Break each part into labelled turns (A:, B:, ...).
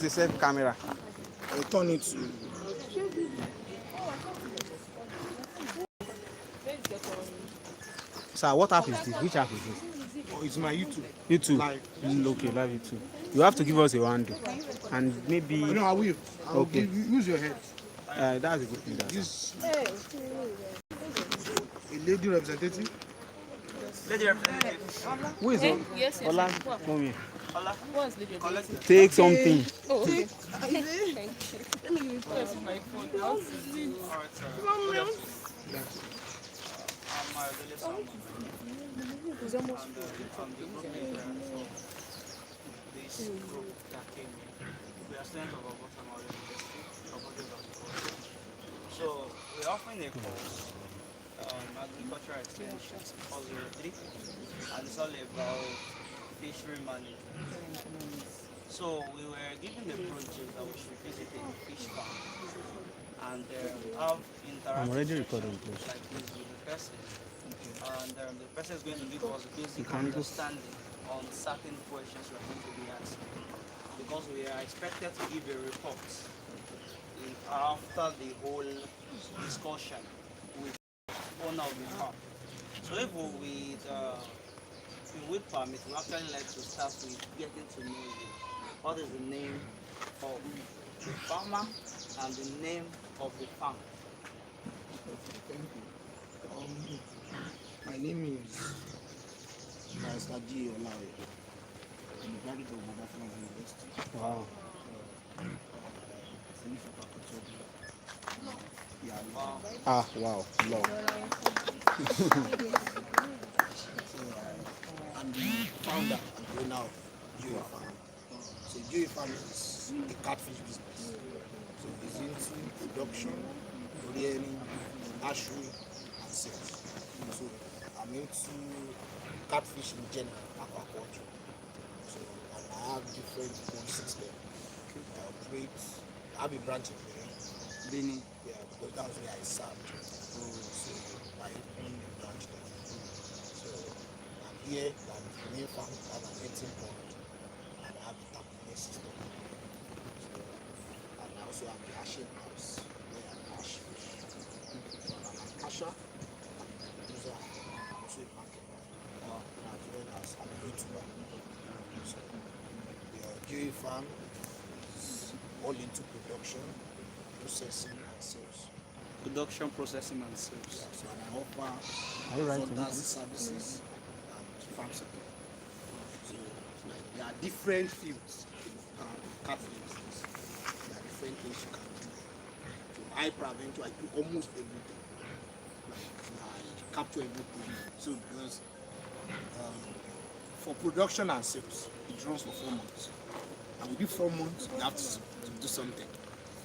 A: The self camera.
B: I turn it to
A: Sir, what app is this? Which app is this?
B: it's my YouTube.
A: YouTube.
B: Live.
A: Okay, live YouTube. You have to give us a handle. And maybe.
B: No, I will. I will
A: Okay.
B: give you, use your head.
A: That's a good thing. That's
B: Use a lady representative.
C: Lady representative.
A: Who is it?
D: Yes,
A: Ola,
D: yes.
A: come here.
D: What's the representative?
A: Take something.
D: Oh, okay. Thank you. Let me use my phone. How to see it?
C: Alright, sir. My village son.
D: It's almost
C: And I'm the group leader of this group that came here. We are students of Obotan University, Obotan Agriculture. So we're offering a course on agricultural extension, OAU 3, and it's all about fishery management. So we were given the project that we should visit a fish farm and have interactive
A: I'm already recording,
C: sessions
A: please.
C: like this with the person. And the person is going to give us basic
A: Mechanical.
C: understanding on certain questions we are going to be asking. Because we are expected to give a report after the whole discussion with the owner of the farm. So if with permit, we actually like to start with getting to know you. What is the name of the farmer and the name of the farm?
B: Thank you. My name is Mr. G.O.A. I'm a graduate of Obotan University.
A: Wow.
B: Finished agriculture. Yeah,
A: Ah, wow. Love.
B: so I'm the founder and the owner of G.O.A Farm. So G.O.A Farm is a catfish business. So it's into production, rearing, hatchery, and sales. So I'm into catfish in general, aquaculture. So and I have different policies there. I operate. I have a branch in Benin. Yeah, because that's where I served. So I own a branch there. So I'm here at the main farm. I have an 18 pond and I have a tapping system. So and I also have the hashing house where I hash fish. So I'm a casher. Those are also a market. As well as an YouTuber. So the G.O.A Farm is all into production, processing, and sales.
C: Production, processing, and sales.
B: Yeah, so and I offer
A: Are you writing?
B: consultancy services and farm sector. So there are different fields in catfish business. There are different things you can do. So I prevention, I do almost everything. I capture everything. So because for production and sales, it runs for 4 months. And within 4 months, you have to do something.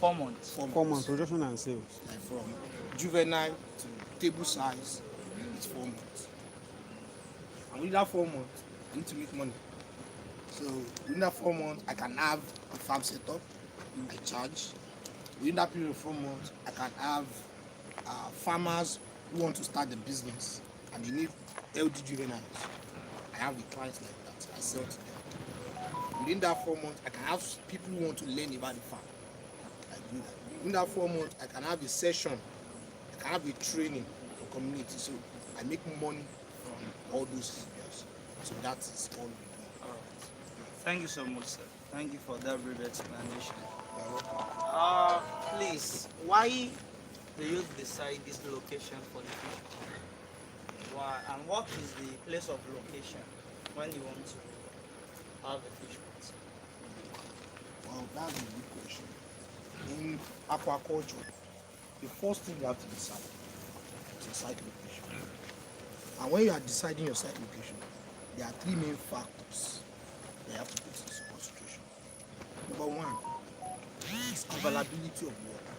C: 4 months.
A: 4 months, production and sales.
B: Like from juvenile to table size, it's 4 months. And within that 4 months, I need to make money. So within that 4 months, I can have a farm setup, I charge. Within that period of 4 months, I can have farmers who want to start the business and they need LD juveniles. I have the clients like that. I sell to them. Within that 4 months, I can have people who want to learn about the farm. I do that. Within that 4 months, I can have a session. I can have a training for community. So I make money from all those areas. So that is all we do.
C: All right. Thank you so much, sir. Thank you for that brief explanation. Please, why do you decide this location for the fish farm? Why, and what is the place of location when you want to have a fish farm?
B: Well, that's a good question. In aquaculture, the first thing you have to decide is your site location. And when you are deciding your site location, there are 3 main factors that you have to put into consideration. Number 1 is availability of water.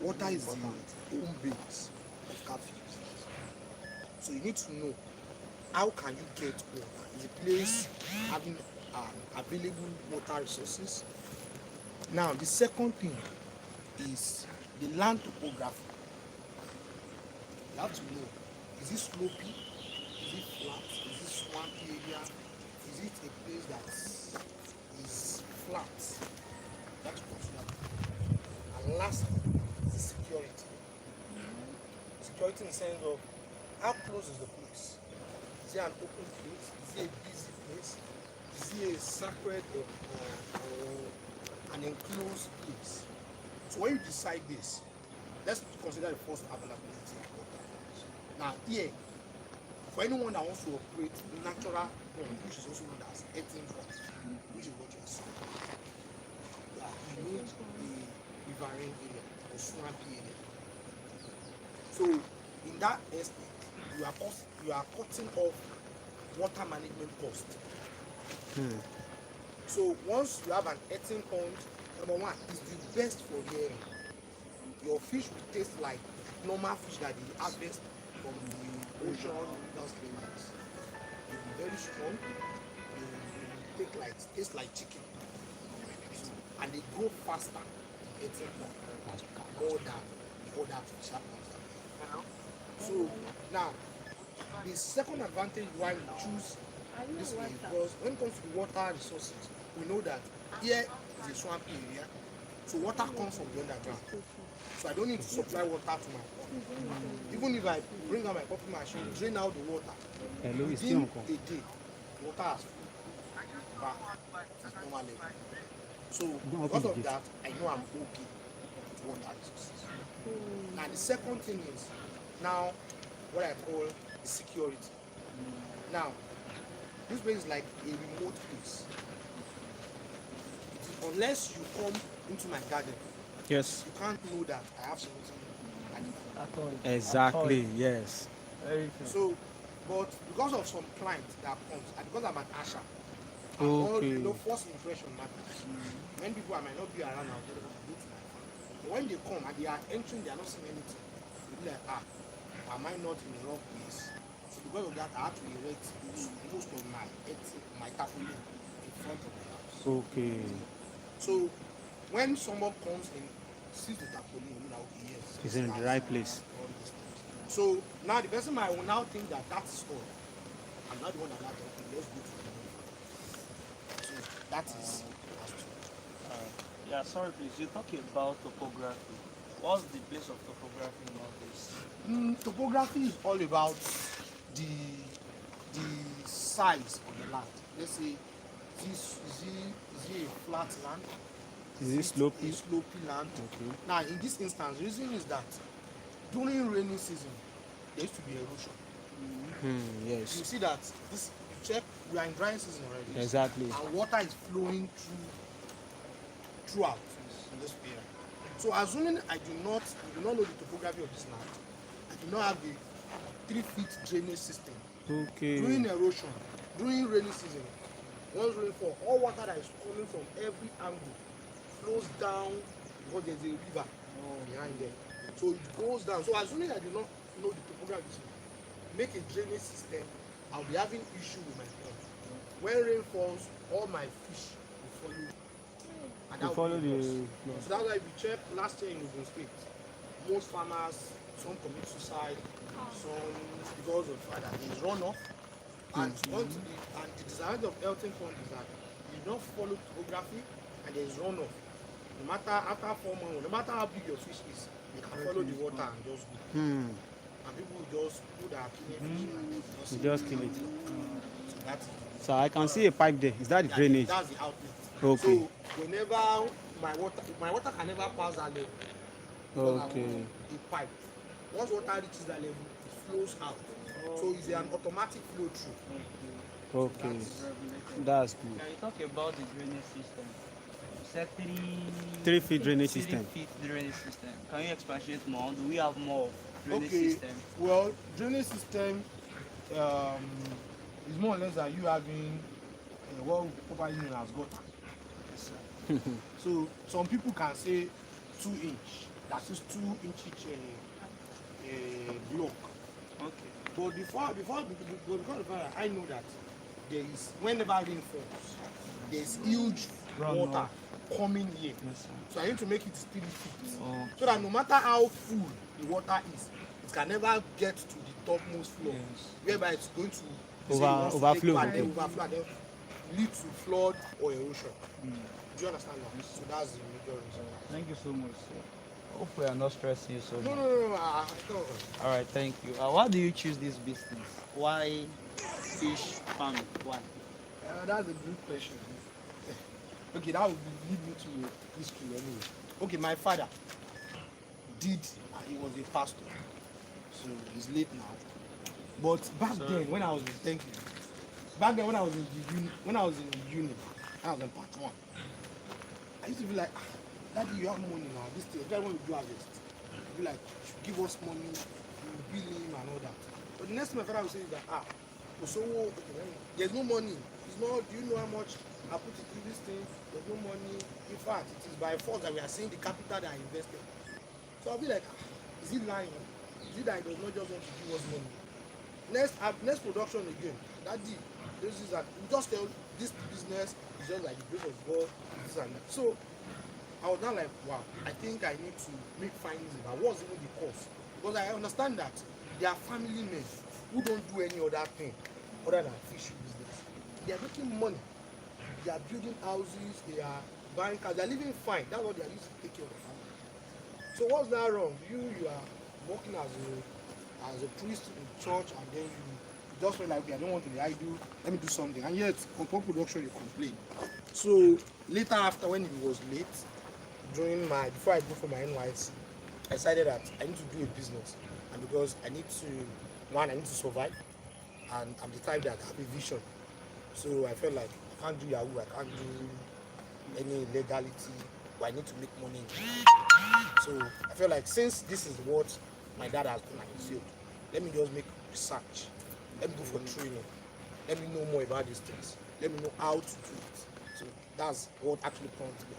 B: Water is the home base of catfish. So you need to know how can you get water. Is the place having available water resources? Now the second thing is the land topography. You have to know, is it slopey? Is it flat? Is it swampy area? Is it a place that is flat. That's considered. And last is security. Security in the sense of how close is the place? Is it an open place? Is it a busy place? Is it a sacred or an enclosed place? So when you decide this, let's consider the first availability of water. Now here, for anyone that wants to operate natural pond, which is also known as earthen pond, which is what you're saying, you need a riverine area or swampy area. So in that estate, you are cutting off water management cost. So once you have an earthen pond, number one, is the best for rearing. Your fish will taste like normal fish that they harvest from the ocean, those things. They will be very strong. They will taste like chicken, and they grow faster in earthen pond more than the other fisher ponds. So now, the second advantage why we choose this way, because when it comes to water resources, we know that here is a swampy area, so water comes from the underground. So I don't need to supply water to my pond. Even if I bring out my pumping machine, drain out the water, within a day, water has flowed back to normal level. So because of that, I know I'm okay with water resources. Now the second thing is now what I call security. Now, this place is like a remote place. Unless you come into my garden,
A: Yes.
B: you can't know that I have something.
A: Exactly. Yes.
C: Very true.
B: So, but because of some clients that comes, and because I'm an usher, all, you know, first impression matters. When people I might not be around, I'll go to my farm. But when they come and they are entering, they are not seeing anything. They'll be like, am I not in the wrong place? So because of that, I have to erect most of my tarpaulin in front of the house.
A: Okay.
B: So when someone comes in, sees the tarpaulin, you know, okay, yes,
A: He's in the right place.
B: So now the person might will now think that that's all. I'm not the one that like, okay, let's go to the moon. So that is
C: Yeah, sorry please, you're talking about topography. What's the place of topography in all this?
B: Topography is all about the size of the land. Let's say, is it a flat land?
A: Is it slopey?
B: A slopey land.
A: Okay.
B: Now, in this instance, the reason is that during rainy season, there used to be erosion.
A: Yes.
B: You see that this check, we are in dry season already.
A: Exactly.
B: And water is flowing throughout in this area. So assuming I do not know the topography of this land, I do not have the 3-feet drainage system.
A: Okay.
B: During erosion, during rainy season, once rainfall, all water that is coming from every angle flows down because there's a river behind there. So it goes down. So assuming I do not know the topography, make a drainage system, I'll be having issue with my pond. When rain falls, all my fish will follow. And that will be lost. So that's why we checked last year in Ogun State. Most farmers, some commit suicide, some because of that there is runoff. And the disadvantage of earthen pond is that you don't follow topography and there is runoff. No matter after 4 months, no matter how big your fish is, you can follow the water and just go. And people will just put their fish and
A: Just kill it.
B: So that's it.
A: So I can see a pipe there. Is that the drainage?
B: That's the outlet.
A: Okay.
B: So whenever my water can never pass that level.
A: Okay.
B: The pipe. Once water reaches that level, it flows out. So it's an automatic flow through.
A: Okay. That's good.
C: Now you talk about the drainage system. You said
A: 3-feet drainage system.
C: 3-feet drainage system. Can you expatiate more? Do we have more drainage
B: Okay.
C: system?
B: Well, drainage system is more or less that you having what properly known as gutter. So some people can say 2 inch. That is 2 inch block.
C: Okay.
B: But before I know that there is whenever rain falls, there is huge water coming here.
A: Yes,
B: so I need to make it 3 feet.
A: Oh.
B: So that no matter how full the water is, it can never get to the topmost floor, whereby it's going to
A: Overflow.
B: and then overflow and then lead to flood or erosion. Do you understand that? So that's the major reason.
C: Thank you so much, sir. Hopefully I'm not stressing you so
B: No,
C: much.
B: no, no, I don't.
C: All right, thank you. Why do you choose this business? Why fish farming? Why?
B: That's a good question. Okay, that would lead me to history anyway. Okay, my father did, he was a pastor, so he's late now. But back then, when I was in, thank you. Back then, when I was in the uni, when I was in part one, I used to be like, Daddy, you have money now. This thing, every when you do harvest, you be like, give us money, you bill him and all that. But the next thing my father would say is that, so there's no money. It's not. Do you know how much I put into this thing? There's no money. In fact, it is by force that we are seeing the capital that I invested. So I'll be like, is he lying? Is it that he does not just want to give us money? Next production again. Daddy, this is that. We just tell this business is just like the grace of God. This and that. So I was now like, wow, I think I need to make findings about what's even the cost. Because I understand that there are family men who don't do any other thing other than fish business. They are making money. They are building houses, they are buying cars, they are living fine. That's what they are used to take care of the family. So what's that wrong? You are working as a priest in church, and then you just feel like, okay, I don't want to be idle, let me do something. And yet, upon production, you complain. So later, after when it was late, before I go for my NYC, I decided that I need to do a business, and because I need to survive, and I'm the type that have a vision. So I felt like I can't do Yahoo, I can't do any illegality, but I need to make money. So I felt like since this is what my dad has done and he failed, let me just make research. Let me go for training. Let me know more about these things. Let me know how to do it. So that's what actually prompted me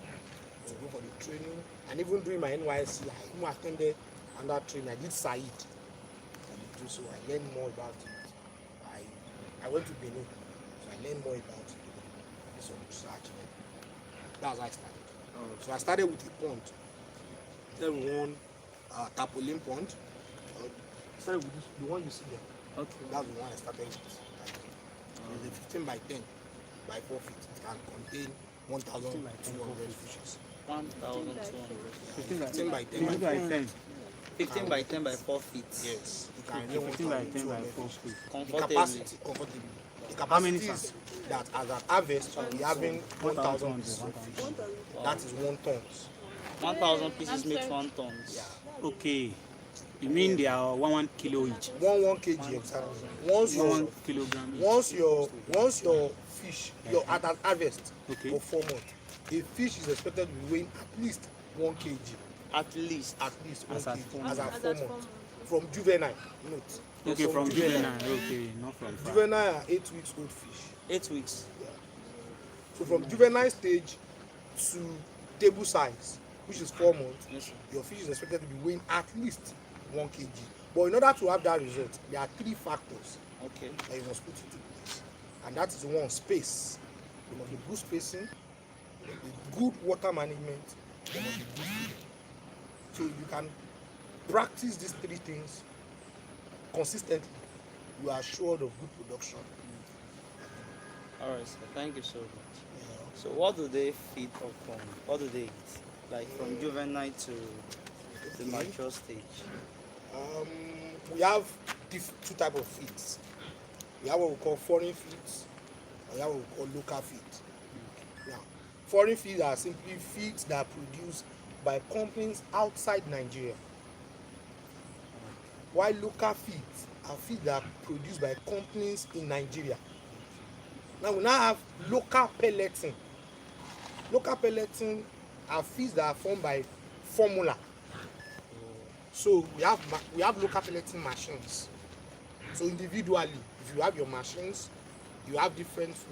B: to go for the training. And even during my NYC, I even attended under training. I did Said. So I learned more about it. I went to Benin, so I learned more about it. Some research. That's how I started. So I started with a pond. Then one tarpaulin pond. I started with the one you see there.
C: Okay.
B: That's the one I started with. It's a 15 by 10 by 4 feet. It can contain 1,200 fishes.
C: 1,200.
A: 15
B: by 10
A: by 10.
C: 15 by 10 by 4 feet.
B: Yes. It can
A: 15 by 10 by 4 feet.
C: Comfortably.
B: Comfortably. The
A: How many
B: capacity is that as an harvest, we'll be having 1,000 pieces of fish.
C: Wow.
B: That is 1 ton.
C: 1,000 pieces makes 1 ton.
B: Yeah.
A: Okay. You mean they are 1 kilo each?
B: 1 kg exactly. Once
A: 1 kilogram each.
B: once your fish, you're at an harvest
A: Okay.
B: for 4 months, a fish is expected to be weighing at least 1 kg.
C: At least.
B: 1
A: As at
B: kg
A: 4
B: as at
D: months.
B: 4 months. From juvenile, note.
A: Okay, from juvenile. Okay, not from farm.
B: Juvenile are 8 weeks old fish.
C: 8 weeks.
B: So from juvenile stage to table size, which is 4 months,
C: Yes, sir.
B: your fish is expected to be weighing at least 1 kg. But in order to have that result, there are 3 factors
C: Okay.
B: that you must put into place. And that is one, space. There must be good spacing, there must be good water management, there must be good feeding. So you can practice these 3 things consistently, you are assured of good production.
C: All right, sir. Thank you so much. So what do they feed upon? What do they eat? Like from juvenile to the mature stage?
B: We have 2 types of feeds. We have what we call foreign feeds, and we have what we call local feeds. Now, foreign feeds are simply feeds that are produced by companies outside Nigeria, while local feeds are feeds that are produced by companies in Nigeria. Now we now have local pelleting. Local pelleting are feeds that are formed by formula. So we have local pelleting machines. So individually, if you have your machines, you have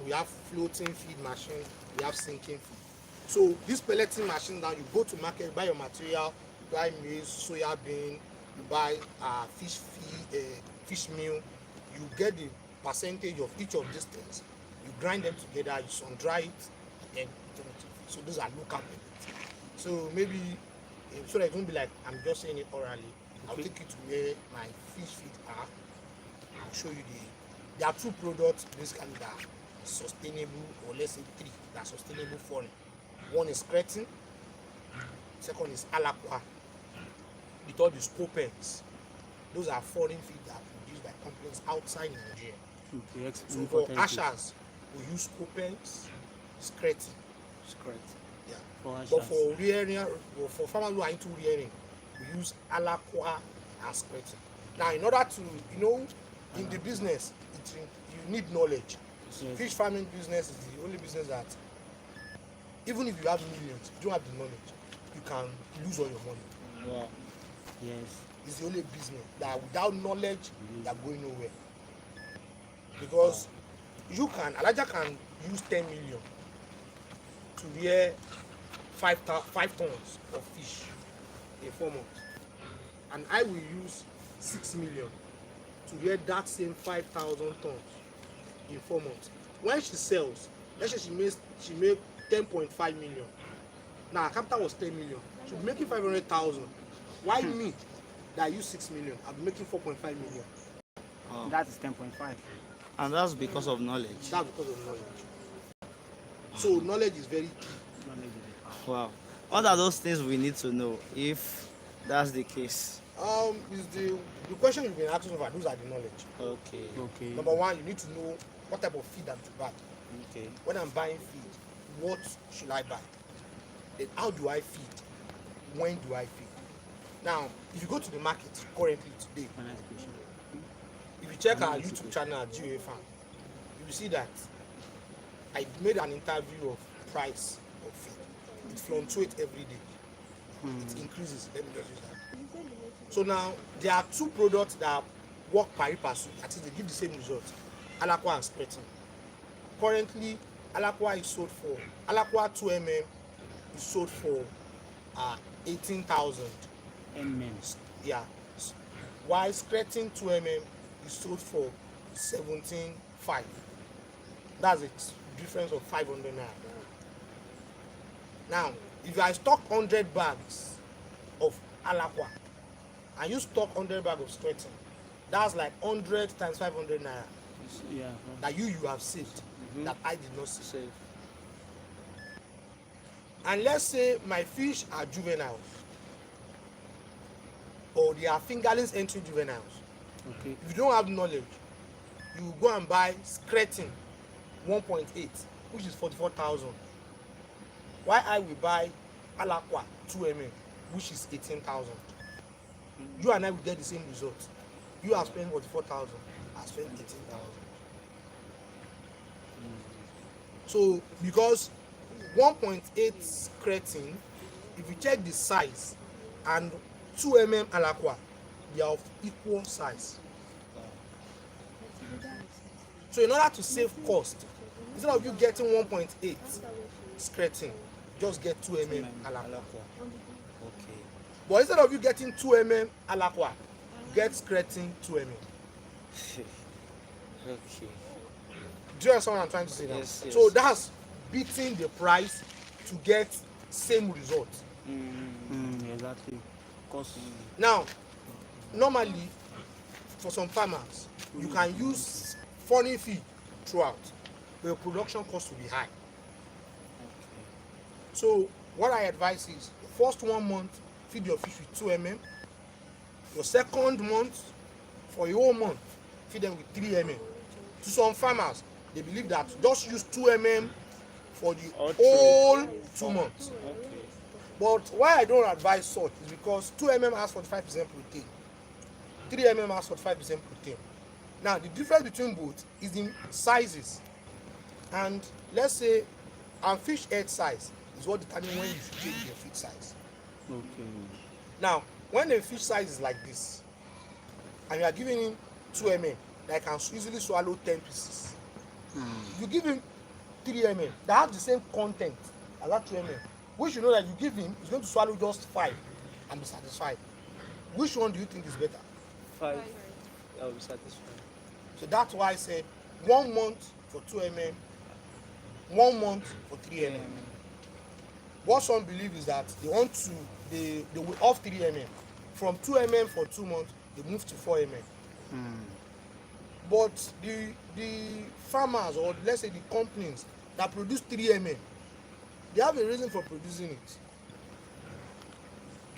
B: we have floating feed machines, we have sinking feed. So this pelleting machine, now you go to market, buy your material, you buy maize, soya bean, you buy fish feed, fish meal, you get the percentage of each of these things, you grind them together, you sun dry it, and then turn it. So those are local pellets. So maybe so that it won't be like I'm just saying it orally. I'll take you to where my fish feed are. I'll show you there are 2 products basically that are sustainable, or let's say 3 that are sustainable foreign. One is Cretin, second is Alaqua, the third is Copex. Those are foreign feed that are produced by companies outside Nigeria.
A: Okay,
B: So for Ashers, we use Copex, Cretin. Yeah. But for rearing, for farmers who are into rearing, we use Alaqua as Cretin. Now, in order to, in the business, you need knowledge.
A: Yes.
B: Fish farming business is the only business that, even if you have millions, if you don't have the knowledge, you can lose all your money.
C: Wow.
A: Yes.
B: It's the only business that without knowledge, you are going nowhere. Because Elijah can use 10 million to rear 5 tons of fish in 4 months. And I will use 6 million to rear that same 5,000 tons in 4 months. When she sells, let's say she make 10.5 million. Now her capital was 10 million. She'll be making 500,000. Why me that use 6 million? I'll be making 4.5 million.
A: That is 10.5.
C: And that's because of knowledge.
B: That's because of knowledge. So knowledge is very key.
C: Wow. What are those things we need to know if that's the case?
B: Is the question you've been asking about, those are the knowledge.
C: Okay.
B: Number one, you need to know what type of feed I'm to buy.
C: Okay.
B: When I'm buying feed, what should I buy? Then how do I feed? When do I feed? Now, if you go to the market currently today, if you check our YouTube channel at G.O.A Farm, you will see that I made an interview of price of feed. It fluctuates every day. It increases. Let me just use that. So now there are two products that work pari passu. That is, they give the same result. Alaqua and Cretin. Currently, Alaqua is sold for Alaqua 2 mm is sold for 18,000. Yeah. While Cretin 2 mm is sold for 17,500. That's a difference of 500 naira. Now, if I stock 100 bags of Alaqua and you stock 100 bags of Cretin, that's like 100 times 500 naira.
A: Yeah.
B: That you have saved, that I did not save. And let's say my fish are juveniles, or they are fingerlings entry juveniles.
A: Okay.
B: If you don't have knowledge, you go and buy Cretin 1.8, which is 44,000. Why I will buy Alaqua 2 mm, which is 18,000. You and I will get the same result. You have spent 44,000, I spent 18,000. So because 1.8 Cretin, if you check the size, and 2 mm Alaqua, they are of equal size. So in order to save cost, instead of you getting 1.8 Cretin, just get 2 mm Alaqua.
C: Okay.
B: But instead of you getting 2 mm Alaqua, get Cretin 2 mm.
C: Okay.
B: Do you understand what I'm trying to say now?
C: Yes.
B: So that's beating the price to get same result.
A: Exactly. Cost.
B: Now, normally, for some farmers, you can use foreign feed throughout, but your production cost will be high. So what I advise is, the first 1 month, feed your fish with 2 mm. Your second month, for your whole month, feed them with 3 mm. To some farmers, they believe that just use 2 mm for the whole 2 months.
C: Okay.
B: But why I don't advise such is because 2 mm has 45% protein, 3 mm has 45% protein. Now the difference between both is in sizes. And let's say our fish head size is what determines when you should change your feed size.
A: Okay.
B: Now, when the fish size is like this, and you are giving him 2 mm, that can easily swallow 10 pieces. You give him 3 mm, that have the same content as that 2 mm, which you know that you give him, he's going to swallow just 5 and be satisfied. Which one do you think is better?
C: 5. I'll be satisfied.
B: So that's why I said 1 month for 2 mm, 1 month for 3 mm. What some believe is that they will off 3 mm. From 2 mm for 2 months, they move to 4 mm. But the farmers, or let's say the companies that produce 3 mm, They have a reason for producing it.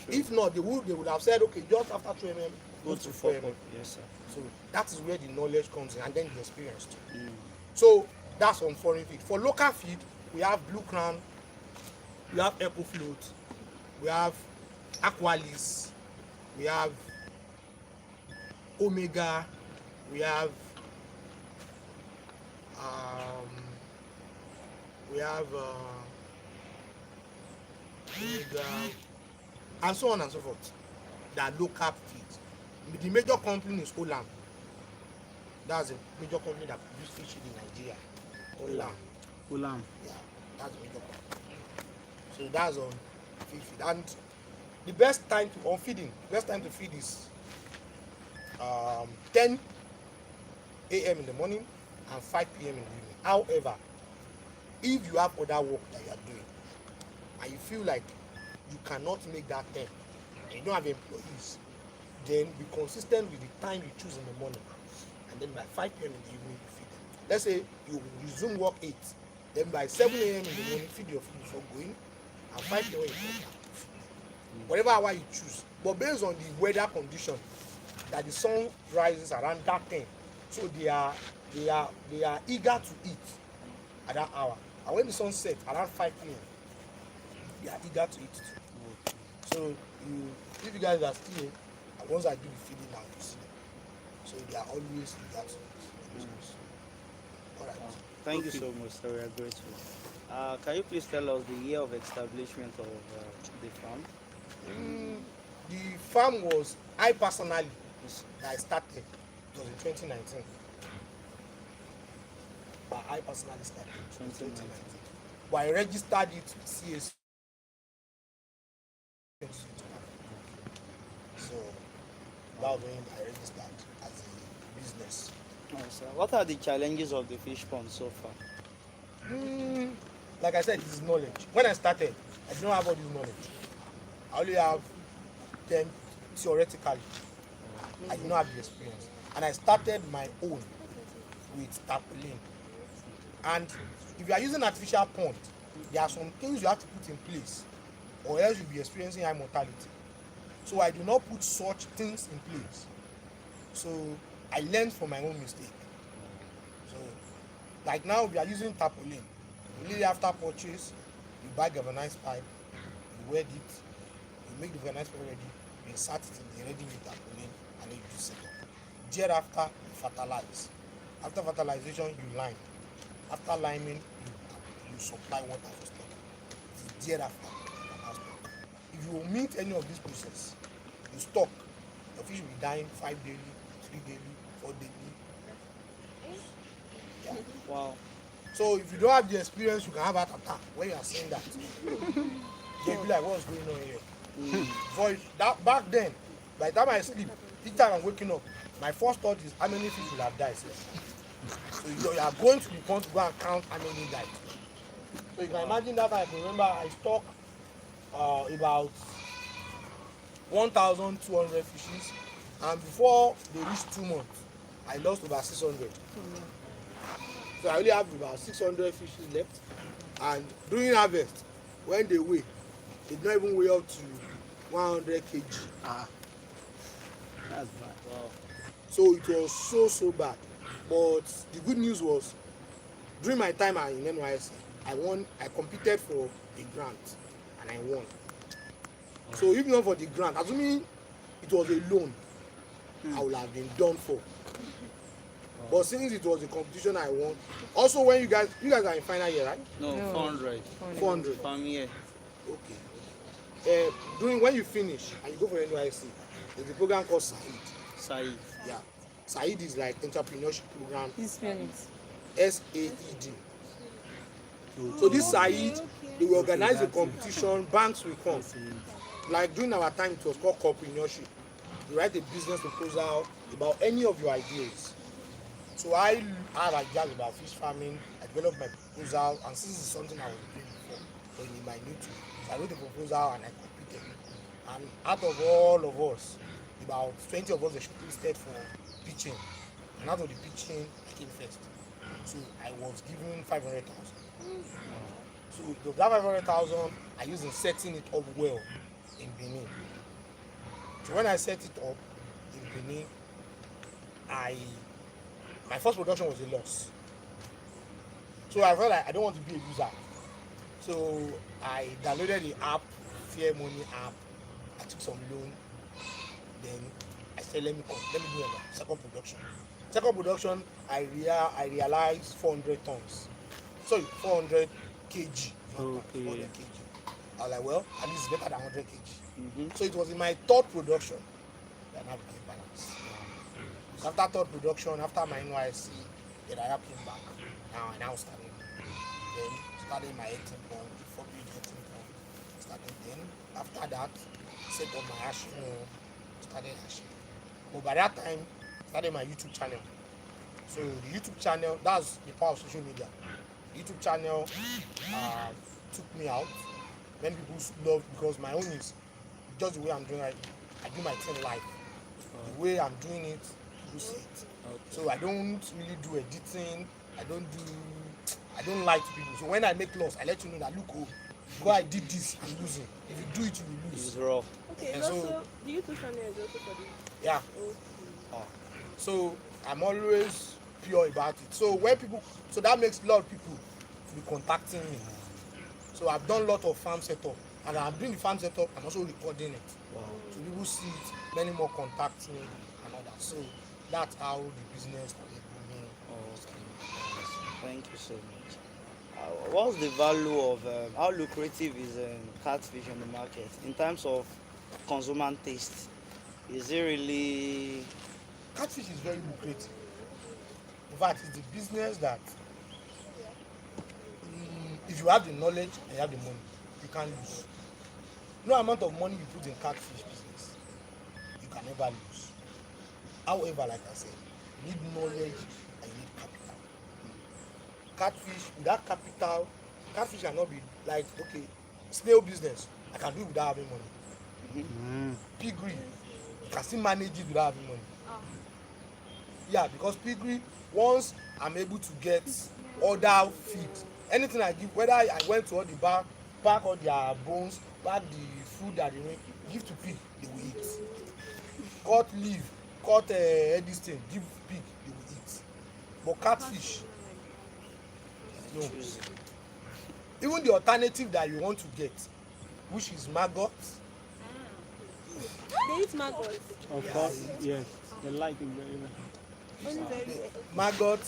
B: If not, they would have said, okay, just after 2 mm,
C: Go to 4 mm. Yes, sir.
B: So that is where the knowledge comes in, and then the experience too.
C: Mm.
B: So that's on foreign feed. For local feed, we have Blue Crown, we have Eco Float, we have Aqualis, we have Omega, we have Omega, and so on and so forth. That local feed. The major company is Olam. That's a major company that produces fish in Nigeria. Olam.
A: Ulam.
B: Yeah, that's a major company. So that's on fish feed. And the best time to feed is 10 a.m. in the morning and 5 p.m. in the evening. However, if you have other work that you are doing and you feel like you cannot make that time and you don't have employees, then be consistent with the time you choose in the morning, and then by 5 p.m. in the evening you feed them. Let's say you resume work 8, then by 7 a.m. in the morning feed your food before going, and 5 p.m. when you come back. Whatever hour you choose, but based on the weather condition, that the sun rises around that time, so they are eager to eat at that hour, and when the sun sets around 5 p.m. they are eager to eat too. So if you guys are still here, once I do the feeding now, you see them. So they are always eager to eat. All right.
C: Thank you so much, sir. We are grateful. Can you please tell us the year of establishment of the farm?
B: The farm was I personally that I started. It was in 2019. But I personally started in 2019. But I registered it with CS. So that was when I registered as a business.
C: Oh, sir. What are the challenges of the fish pond so far?
B: Like I said, it is knowledge. When I started, I did not have all this knowledge. I only have them theoretically. I did not have the experience. And I started my own with tarpaulin. And if you are using artificial pond, there are some things you have to put in place, or else you'll be experiencing high mortality. So I do not put such things in place. So I learned from my own mistake. So like now we are using tarpaulin. Immediately after purchase, you buy galvanized pipe, you weld it, you make the galvanized pipe ready, you insert it in the ready made tarpaulin, and then you do set up. Thereafter, you fertilize. After fertilization, you lime. After liming, you supply water for stock. It is thereafter you can have stock. If you omit any of this process, you stock, your fish will be dying 5 daily, 3 daily, 4 daily. Yeah.
C: Wow.
B: So if you don't have the experience, you can have heart attack when you are saying that. You'll be like, what's going on here? For that back then, by the time I sleep, each time I'm waking up, my first thought is how many fish will have died. So you are going to the point to go and count how many died. So you can imagine that I can remember I stock about 1,200 fishes, and before they reached 2 months, I lost about 600. So I only have about 600 fishes left, and during harvest, when they weigh, they don't even weigh up to 100 kg.
A: That's bad.
C: Wow.
B: So it was so bad. But the good news was, during my time in NYSC, I competed for a grant and I won. So if not for the grant, assuming it was a loan, I would have been done for. But since it was a competition, I won. Also, when you guys are in final year, right?
C: No, 400.
B: 400.
C: Farm year.
B: Okay. When you finish and you go for NYSC, there's a program called SAID.
C: SAID.
B: Yeah. SAID is like entrepreneurship program.
D: SAID.
B: So this SAID, they will organize a competition, banks will come. Like during our time, it was called corporateurship. You write a business proposal about any of your ideas. So I had ideas about fish farming, I developed my proposal, and since it's something I was doing before, so in my new tool, so I wrote the proposal and I competed. And out of all of us, about 20 of us were shortlisted for pitching. And out of the pitching, I came first. So I was given 500,000. So that 500,000 I used in setting it up well in Benin. So when I set it up in Benin, my first production was a loss. So I felt like I don't want to be a loser. So I downloaded the app, Fair Money app. I took some loan. Then I said, let me do a second production. Second production, I realized 400 tons. Sorry, 400 kg.
A: Okay.
B: 400 kg. I was like, well, at least it's better than 100 kg. So it was in my third production that I became balanced. So after third production, after my NYC, then I came back. Now I started. Then started my 18 point, February 18 point. Started then. After that, set up my hashing. Started hashing. But by that time, started my YouTube channel. So the YouTube channel, that's the power of social media. The YouTube channel took me out. Many people love because my own is just the way I'm doing it. I do my thing live. The way I'm doing it, people see it.
A: Okay.
B: So I don't really do editing. I don't lie to people. So when I make loss, I let you know that look, because I did this, I'm losing. If you do it, you will lose.
C: It's raw.
D: Okay,
B: And
D: so
B: so
D: the YouTube channel is also for this.
B: yeah. So I'm always pure about it. So when people, so that makes a lot of people be contacting me. So I've done a lot of farm setup, and I'm doing the farm setup. I'm also recording it.
C: Wow.
B: So people see it, many more contact me and all that. So that's how the business started booming.
C: Thank you so much. What's the value of how lucrative is catfish on the market in terms of consumer taste? Is it really?
B: Catfish is very lucrative. In fact, it's the business that if you have the knowledge and you have the money, you can't lose. No amount of money you put in catfish business, you can never lose. However, like I said, you need knowledge and you need capital. Catfish, without capital, catfish cannot be like, okay, snail business, I can do it without having money. Piggery, you can still manage it without having money. Yeah, because piggery, once I'm able to get other feed, anything I give, whether I went to all the bar, pack all their bones, pack the food that they make, give to pig, they will eat. Cut leaf, cut this thing, give pig, they will eat. But catfish, no. Even the alternative that you want to get, which is maggot.
D: They eat maggots.
A: Of course, yes. They like it very well.
B: Maggot,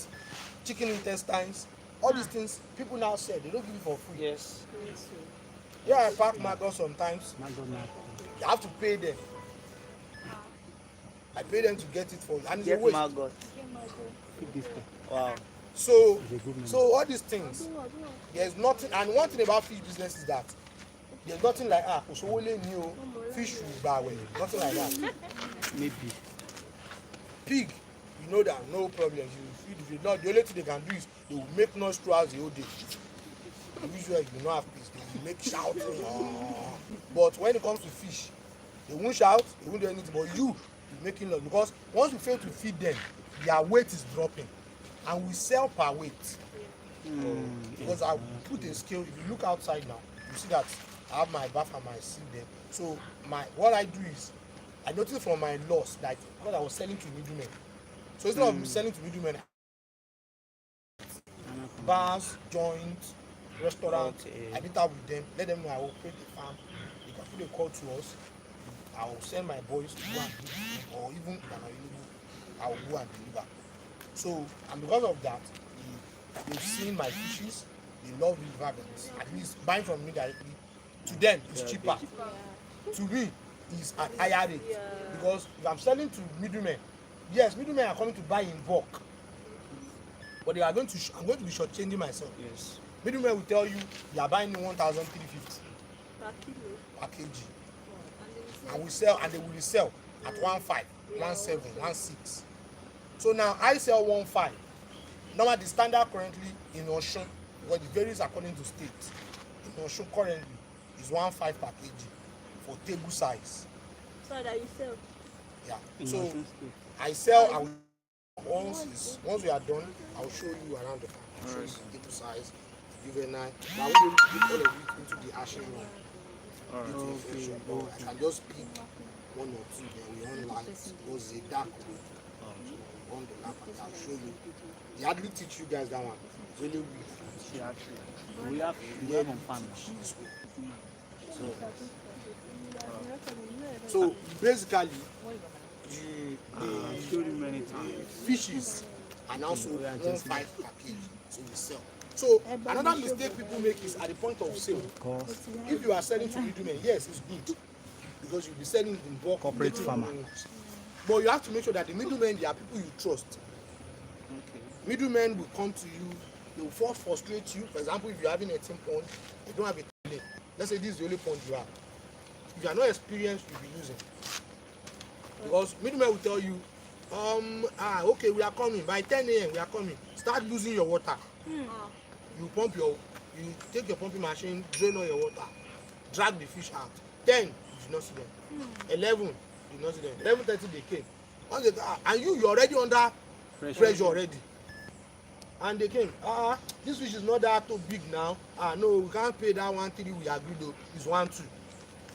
B: chicken intestines, all these things people now say they don't give it for free.
C: Yes.
B: Yeah, I pack maggot sometimes.
A: Mango nut.
B: You have to pay them. I pay them to get it for you. And it's a
C: Get
B: waste.
C: maggot.
A: Pick this thing.
C: Wow.
B: So,
A: It's a good
B: so all these things, there's nothing. And one thing about fish business is that there's nothing like new fish should buy away. Nothing like that.
A: Maybe.
B: Pig, you know that no problem. You feed if you not. The only thing they can do is they will make noise throughout the whole day. Usually you don't have peace. They will make shouting. But when it comes to fish, they won't shout. They won't do anything. But you making noise because once you fail to feed them, their weight is dropping, and we sell per weight. Because I put a scale. If you look outside now, you see that I have my bath and my seat there. So what I do is I noticed from my loss that because I was selling to middlemen. So instead of selling to middlemen, bars, joints, restaurants,
C: Okay.
B: I meet up with them, let them know I will operate the farm. They can put a call to us. I will send my boys to go and do it, or even if I'm available, I will go and deliver. So, and because of that, they've seen my fishes, they love the vagabonds. At least buying from me directly, to them it's cheaper. To me, it's at higher rate. Because if I'm selling to middlemen, yes, middlemen are coming to buy in bulk. But they are going to, I'm going to be shortchanging myself.
C: Yes.
B: Middlemen will tell you they are buying 1,350
D: Per kilo.
B: per kg. And we sell, and they will resell at 1.5, 1.7, 1.6. So now I sell 1.5. Normally the standard currently in Osun, because it varies according to state. In Osun currently is 1.5 per kg for table size.
D: So that you sell.
B: Yeah.
A: In
B: So
A: Osun State.
B: I sell, and once we are done, I'll show you around the farm. I'll show you table size. juvenile. But I won't be able to get all of it into the ashen room. Due to infection, but I can just pick one or two. Then we on light because it's a dark room. So on the lamp and I'll show you. They hardly teach you guys that one. It's really weak.
C: Yeah, actually. We have on farm.
B: So basically, the
C: told you many times.
B: fishes and also 1.5 package, so we sell. So another mistake people make is at the point of sale. If you are selling to middlemen, yes, it's good because you'll be selling in bulk.
A: Corporate farmer.
B: But you have to make sure that the middlemen, they are people you trust.
C: Okay.
B: Middlemen will come to you, they will first frustrate you. For example, if you're having a 10 pond, you don't have a lane. Let's say this is the only pond you have. If you are not experienced, you'll be using. Because middlemen will tell you, okay, we are coming. By 10 a.m. we are coming. Start losing your water. You take your pumping machine, drain all your water, drag the fish out. 10, you did not see them. 11, you did not see them. 11:30 they came. And you're already under pressure already. And they came. This fish is not that too big now. No, we can't pay that 1.3 we agreed though. It's 1.2.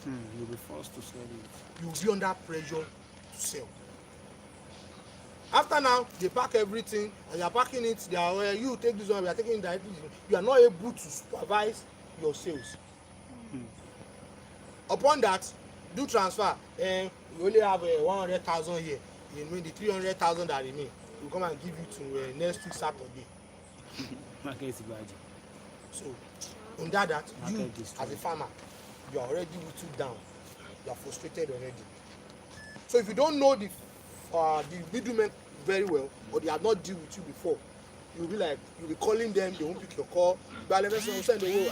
C: You'll be forced to sell it.
B: You'll be under pressure to sell. After now, they pack everything and you are packing it. They are, you take this one, we are taking it directly. You are not able to supervise your sales. Upon that, do transfer. We only have 100,000 here. You mean the 300,000 that remain, we'll come and give you to next week Saturday. So, under that, you as a farmer, you are already whittled down. You are frustrated already. So if you don't know the middlemen very well, or they have not dealt with you before, you'll be calling them, they won't pick your call. But send the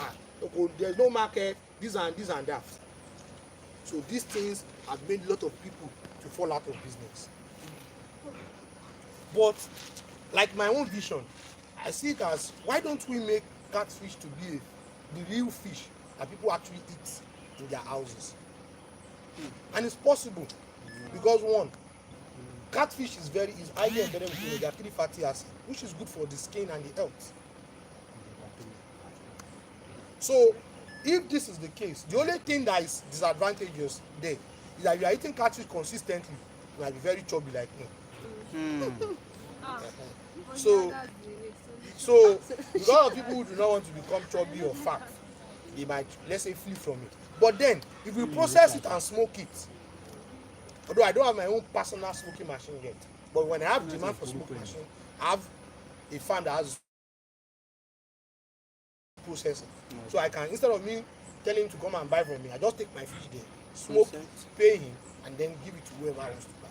B: there's no market, this and that. So these things have made a lot of people to fall out of business. But like my own vision, I see it as, why don't we make catfish to be the real fish that people actually eat in their houses? And it's possible because one, catfish is highly embedded with omega-3 fatty acid, which is good for the skin and the health. So if this is the case, the only thing that is disadvantageous there is that if you are eating catfish consistently, you might be very chubby like me. So a lot of people who do not want to become chubby or fat, they might, let's say, flee from it. But then, if we process it and smoke it, although I don't have my own personal smoking machine yet, but when I have demand for smoking machine, I have a farm that has processing. So I can, instead of me telling him to come and buy from me, I just take my fish there, smoke, pay him, and then give it to whoever wants to buy.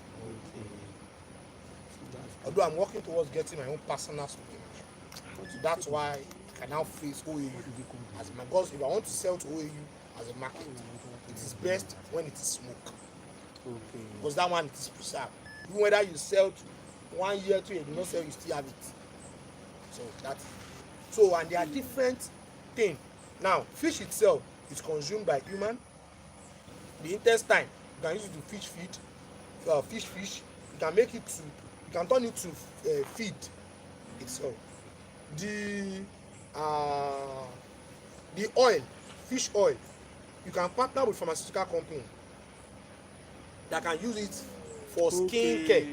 B: Although I'm working towards getting my own personal smoking machine. So that's why I can now face OAU as my boss. If I want to sell to OAU as a market, it is best when it is smoke. Because that one, it is preserved. Even whether you sell to 1 year, 2 years, you do not sell, you still have it. So that's so, and there are different things. Now, fish itself is consumed by human. The intestine, you can use it to fish feed, fish. You can make it to, you can turn it to feed itself. The oil, fish oil, you can partner with pharmaceutical company that can use it for skin care.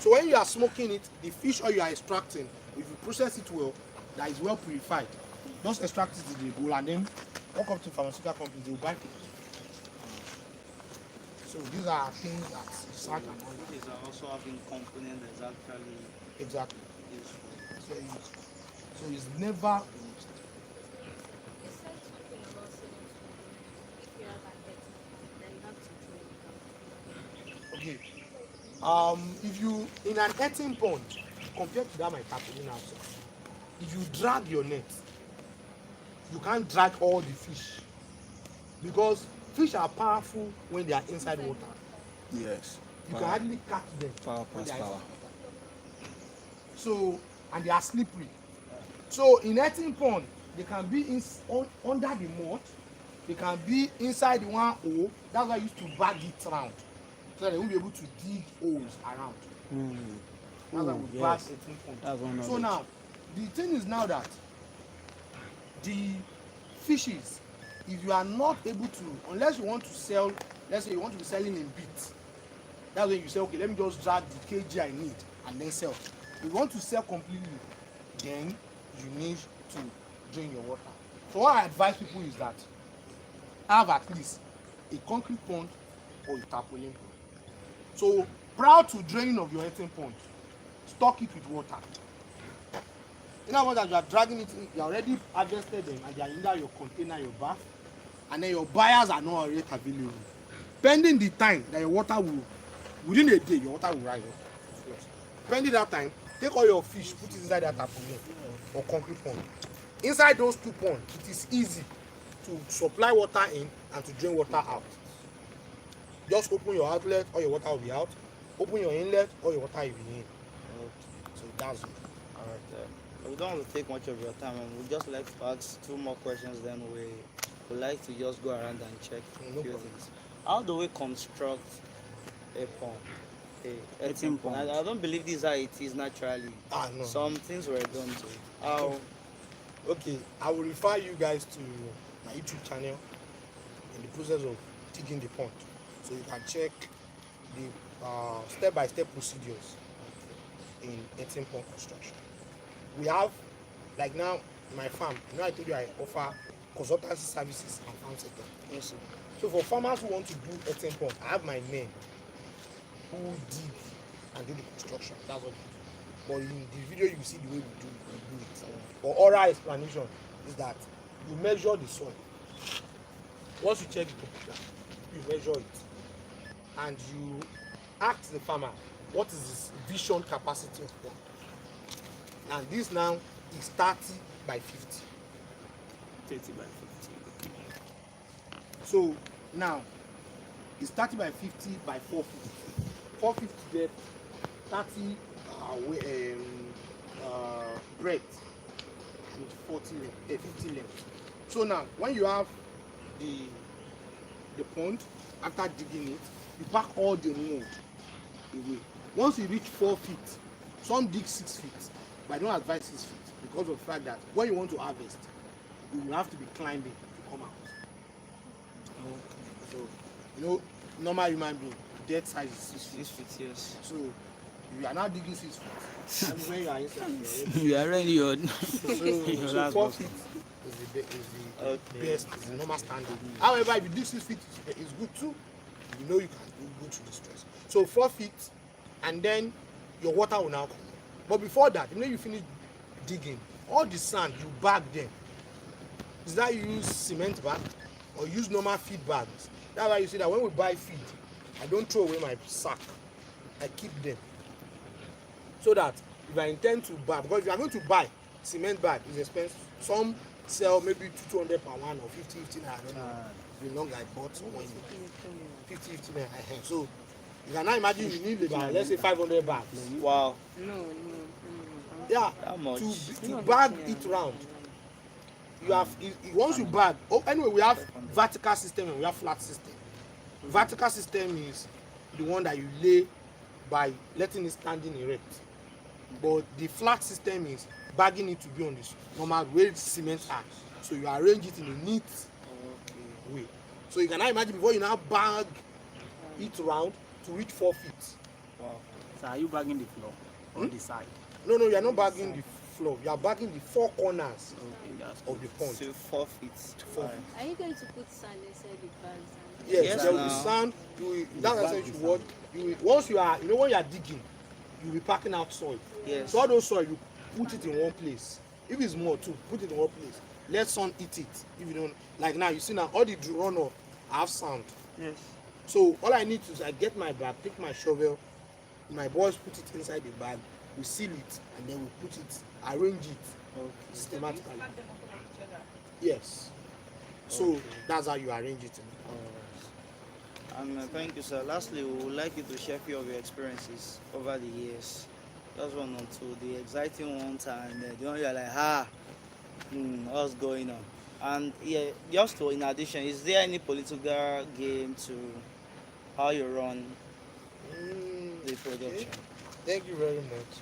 B: So when you are smoking it, the fish oil you are extracting, if you process it well, that is well purified, just extract it in the bowl and then walk up to pharmaceutical companies, they will buy it. So these are things that research and all.
C: These are also having component that's actually
B: Exactly.
C: useful.
B: So it's never. Okay. If you in an 18 pond compared to that my tarpaulin outside, if you drag your net, you can't drag all the fish because fish are powerful when they are inside water.
A: Yes.
B: You can hardly catch them
A: Power
B: when they
A: plus
B: are
A: power.
B: inside water. So, and they are slippery. So in 18 pond, they can be under the mud, they can be inside one hole. That's why I used to bag it around, so that they won't be able to dig holes around. That's why we bag 18 pond. So now, the thing is now that the fishes, if you are not able to, unless you want to sell, let's say you want to be selling in bits, that's when you say, okay, let me just drag the kg I need and then sell. If you want to sell completely, then you need to drain your water. So what I advise people is that have at least a concrete pond or a tarpaulin pond. So prior to draining of your earthen pond, stock it with water. In other words, that you are dragging it, you already harvested them and they are in your container, your bath, and then your buyers are not already available. Pending the time that your water will, within a day, your water will rise up. Pending that time, take all your fish, put it inside that tarpaulin or concrete pond. Inside those two ponds, it is easy to supply water in and to drain water out. Just open your outlet, all your water will be out. Open your inlet, all your water will be in. So that's it.
C: Alright, we don't want to take much of your time, and we'd just like to ask 2 more questions, then we would like to just go around and check
B: No
C: a few
B: problem.
C: things. How do we construct a pond? A
A: Earthen pond.
C: I don't believe this is how it is naturally.
B: No.
C: Some things were done to it. How?
B: Okay, I will refer you guys to my YouTube channel in the process of digging the pond, so you can check the step-by-step procedures in earthen pond construction. We have, like now, my farm. You know, I told you I offer consultancy services and farm setup.
C: Yes, sir.
B: So for farmers who want to do earthen pond, I have my men who dig and do the construction. That's what we do. But in the video, you see the way we do it. But oral explanation is that you measure the soil. Once you check the temperature, you measure it, and you ask the farmer what is his vision capacity of pond. And this now is 30 by 50.
A: 30 by 50.
B: So now it's 30 by 50 by 450. 450 depth, 30 breadth, and 40 length, 50 length. So now when you have the pond, after digging it, you pack all the mold away. Once you reach 4 feet, some dig 6 feet, but I don't advise 6 feet because of the fact that when you want to harvest, you will have to be climbing to come out. So, you know, normal human being, dead size is 6 feet.
C: 6 feet, yes.
B: So, you are now digging 6 feet. And when you are inside,
A: You are already on.
B: so 4 feet is the best, is the normal standard. However, if you dig 6 feet, it's good too. You know you can go through the stress. So 4 feet, and then your water will now come. But before that, when you finish digging, all the sand, you bag them. Is that you use cement bag or use normal feed bags? That's why you see that when we buy feed, I don't throw away my sack. I keep them. So that if I intend to buy, because if you are going to buy cement bag, it's expensive. Some sell maybe 200 per one or 50 naira. I don't know. The long I bought one 50 naira. So you can now imagine you need about, let's say, 500 bags.
C: Wow.
D: No.
B: Yeah,
C: That much.
B: to bag it round. You have once you bag. Oh, anyway, we have vertical system and we have flat system. Vertical system is the one that you lay by letting it standing erect. But the flat system is bagging it to be on this normal way cement are. So you arrange it in a neat way. So you can now imagine before you now bag it round to reach 4 feet.
C: Wow.
A: So are you bagging the floor or the side?
B: No, you are not bagging the floor. You are bagging the 4 corners
A: Okay, that's
B: of the pond.
C: So 4 feet.
B: 4
C: Alright.
B: feet.
D: Are you going to put sand inside the bags?
B: Yes,
C: Yes,
B: there will be
C: now.
B: sand. That's why I said you what you will, once you are, you know, when you are digging, you will be packing out soil.
C: Yes.
B: So all those soil, you put it in one place. If it's more too, put it in one place. Let sun eat it. If you don't, like now, you see now all the runoff have sand.
C: Yes.
B: So all I need to is I get my bag, take my shovel, my boys put it inside the bag, we seal it, and then we put it, arrange it systematically. Yes. So that's how you arrange it.
C: And thank you, sir. Lastly, we would like you to share a few of your experiences over the years. Just 1 or 2, the exciting ones and the one you're like, what's going on? And yeah, just to, in addition, is there any political game to how you run the production?
B: Thank you very much.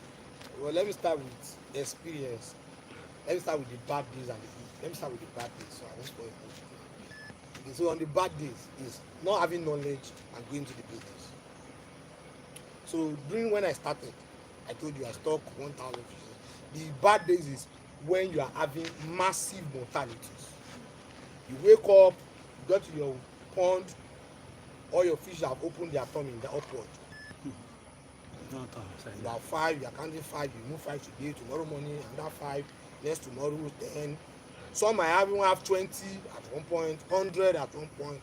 B: Well, let me start with experience. let me start with the bad days and the good. Let me start with the bad days. So I won't spoil it. Okay, so on the bad days is not having knowledge and going to the business. So during when I started, I told you I stock 1,000 fishes. The bad days is when you are having massive mortalities. You wake up, you go to your pond, all your fish have opened their tummy in the upward. You have 5, you are counting 5, you move 5 today, tomorrow morning, another 5, next tomorrow 10. Some might even have 20 at one point, 100 at one point.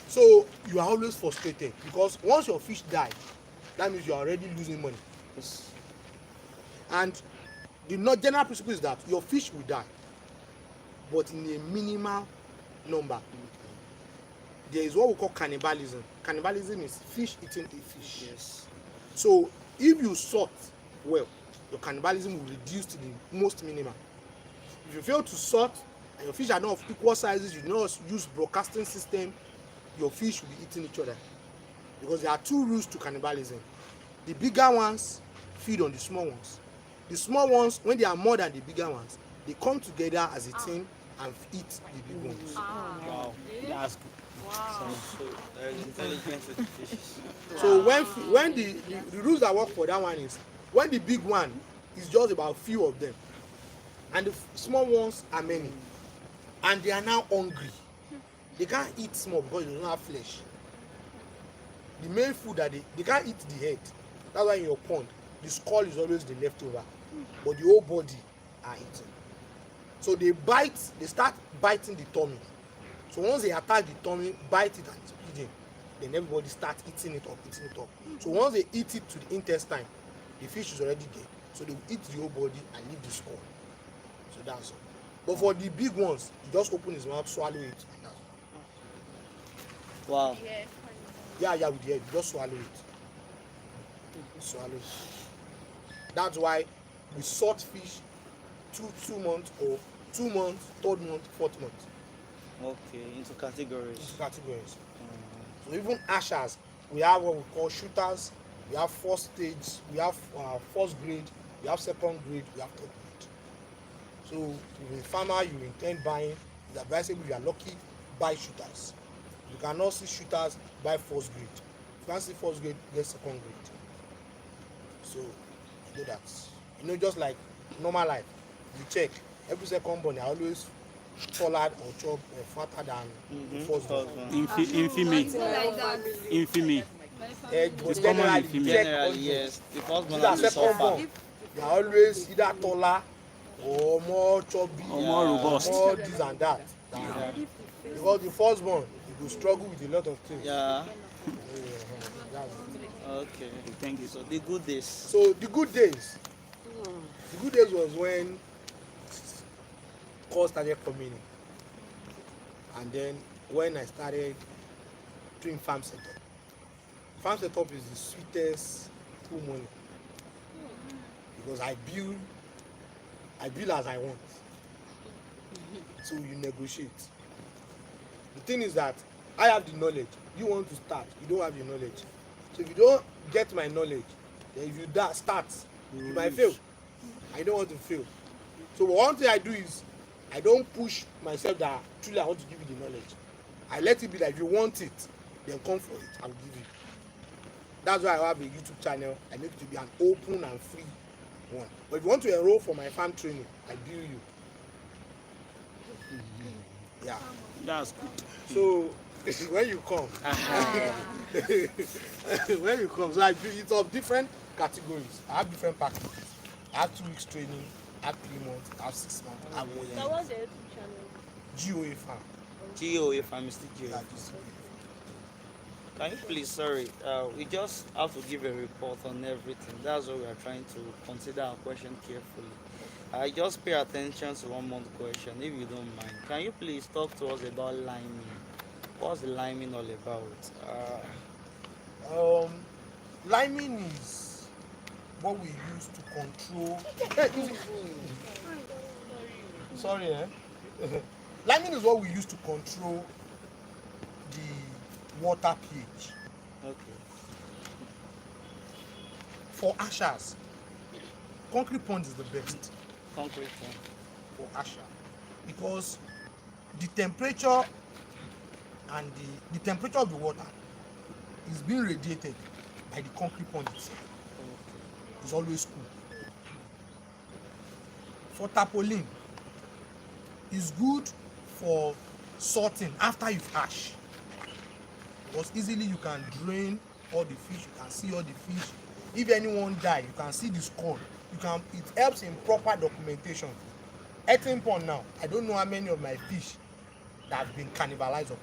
B: So you are always frustrated because once your fish die, that means you are already losing money.
C: Yes.
B: And the not general principle is that your fish will die, but in a minimal number. There is what we call cannibalism. Cannibalism is fish eating a fish.
C: Yes.
B: So if you sort well, your cannibalism will reduce to the most minimum. If you fail to sort and your fish are not of equal sizes, you do not use broadcasting system, your fish will be eating each other. Because there are 2 rules to cannibalism. The bigger ones feed on the small ones. The small ones, when they are more than the bigger ones, they come together as a team and eat the big ones.
C: Wow. That's good. Wow. So there is intelligence with the fishes.
B: So when the rules that work for that one is when the big one is just about few of them and the small ones are many and they are now hungry, they can't eat small because they don't have flesh. The main food that they can't eat the head. That's why in your pond the skull is always the leftover, but the whole body are eaten. So they start biting the tummy. So once they attack the tummy, bite it and it's bleeding, then everybody starts eating it up. So once they eat it to the intestine, the fish is already dead. So they will eat the whole body and leave the skull. So that's all. But for the big ones, you just open his mouth, swallow it, and that's all.
C: Wow.
B: Yeah, with the head, you just swallow it. Swallow it. That's why we sort fish 2 months or 2 months, 3rd month, 4th month.
C: Okay, into categories.
B: So even ashers, we have what we call shooters, we have first stage, we have first grade, we have second grade, we have 3rd grade. So if a farmer you intend buying, it's advisable if you are lucky, buy shooters. You cannot see shooters, buy first grade. If you can't see first grade, get second grade. So you know that. You know, just like normal life, you check every second born, they are always taller or chop or fatter than the first born.
A: Infamy.
B: But
A: common
B: generally,
C: Generally, yes. The first one
B: these are
C: has to
B: second
C: suffer.
B: born. They are always either taller or more chubby
A: Or more robust.
B: more this and that. Because the first born, you will struggle with a lot of things.
C: Yeah.
B: That's it.
C: Okay.
A: Thank you.
C: So the good days.
B: So the good days was when calls started coming in, and then when I started doing farm setup. Farm setup is the sweetest pool money because I build as I want. So you negotiate. The thing is that I have the knowledge. You want to start, you don't have the knowledge. So if you don't get my knowledge, then if you start, you might fail. I don't want to fail. So one thing I do is I don't push myself that truly I want to give you the knowledge. I let it be that if you want it, then come for it. I will give you. That's why I have a YouTube channel. I make it to be an open and free one. But if you want to enroll for my farm training, I bill you. Yeah.
A: That's good.
B: So when you come, so it's of different categories. I have different packages. I have 2 weeks training, I have 3 months, I have 6 months, I have 1 year.
D: So what's the YouTube channel?
B: G.O.A. farm.
C: G.O.A. Pharmacy G.O.A.
B: That is
C: Can you please, we just have to give a report on everything. That's why we are trying to consider our question carefully. I just pay attention to 1 month question, if you don't mind. Can you please talk to us about liming? What's the liming all about?
B: Liming is what we use to control. Sorry, liming is what we use to control the water pH.
C: Okay.
B: For ashers, concrete pond is the best.
C: Concrete pond.
B: for Asha, because the temperature and the temperature of the water is being radiated by the concrete pond itself. It's always cool. For tarpaulin, it's good for sorting after you've ash, because easily you can drain all the fish, you can see all the fish. If anyone die, you can see the skull. It helps in proper documentation. Eating pond now, I don't know how many of my fish that have been cannibalized up,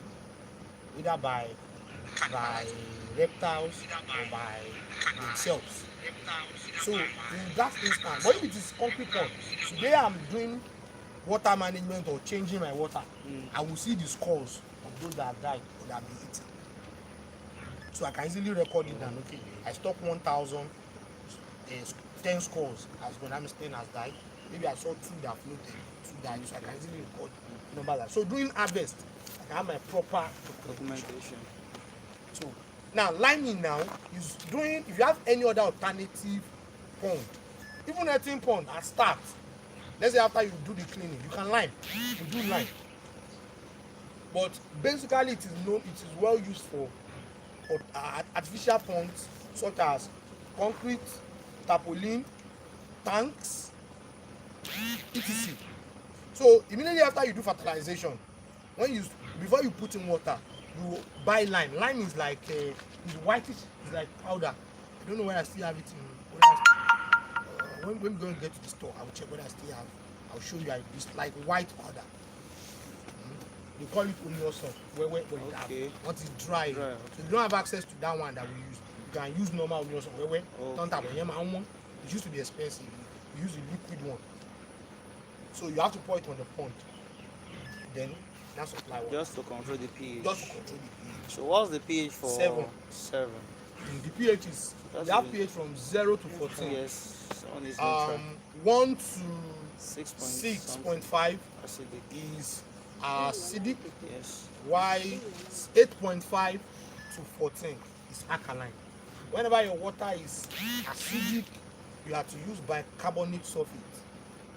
B: either by reptiles or by themselves. So in that instance, but if it is concrete pond, today I'm doing water management or changing my water, I will see the skulls of those that have died or that have been eaten. So I can easily record it down. Okay, I stock 1,000, 10 skulls as when I'm staying has died. Maybe I saw 2 that floated, 2 died. So I can easily record the number that. So during harvest, I can have my proper documentation. So now liming now is doing, if you have any other alternative pond, even eating pond at start, let's say after you do the cleaning, you can lime, you do lime. But basically it is well used for artificial ponds such as concrete, tarpaulin, tanks, etc. So immediately after you do fertilization, before you put in water, you buy lime. Lime is like it's whitish, it's like powder. I don't know where I still have it in. When we're going to get to the store, I will check whether I still have. I'll show you. It's like white powder. They call it onion where you have. Once it's dry. So you don't have access to that one that we use. You can use normal onion where it used to be expensive. You use the liquid one. So you have to pour it on the pond. Then that's supply water.
C: Just to control the pH.
B: Just to control the pH.
C: So what's the pH for
B: 7? The pH is you have pH from 0 to 14.
C: Yes.
B: 1 to
C: 6.5
B: acidic is acidic.
C: Yes.
B: While 8.5 to 14 is alkaline. Whenever your water is acidic, you have to use bicarbonate sulfate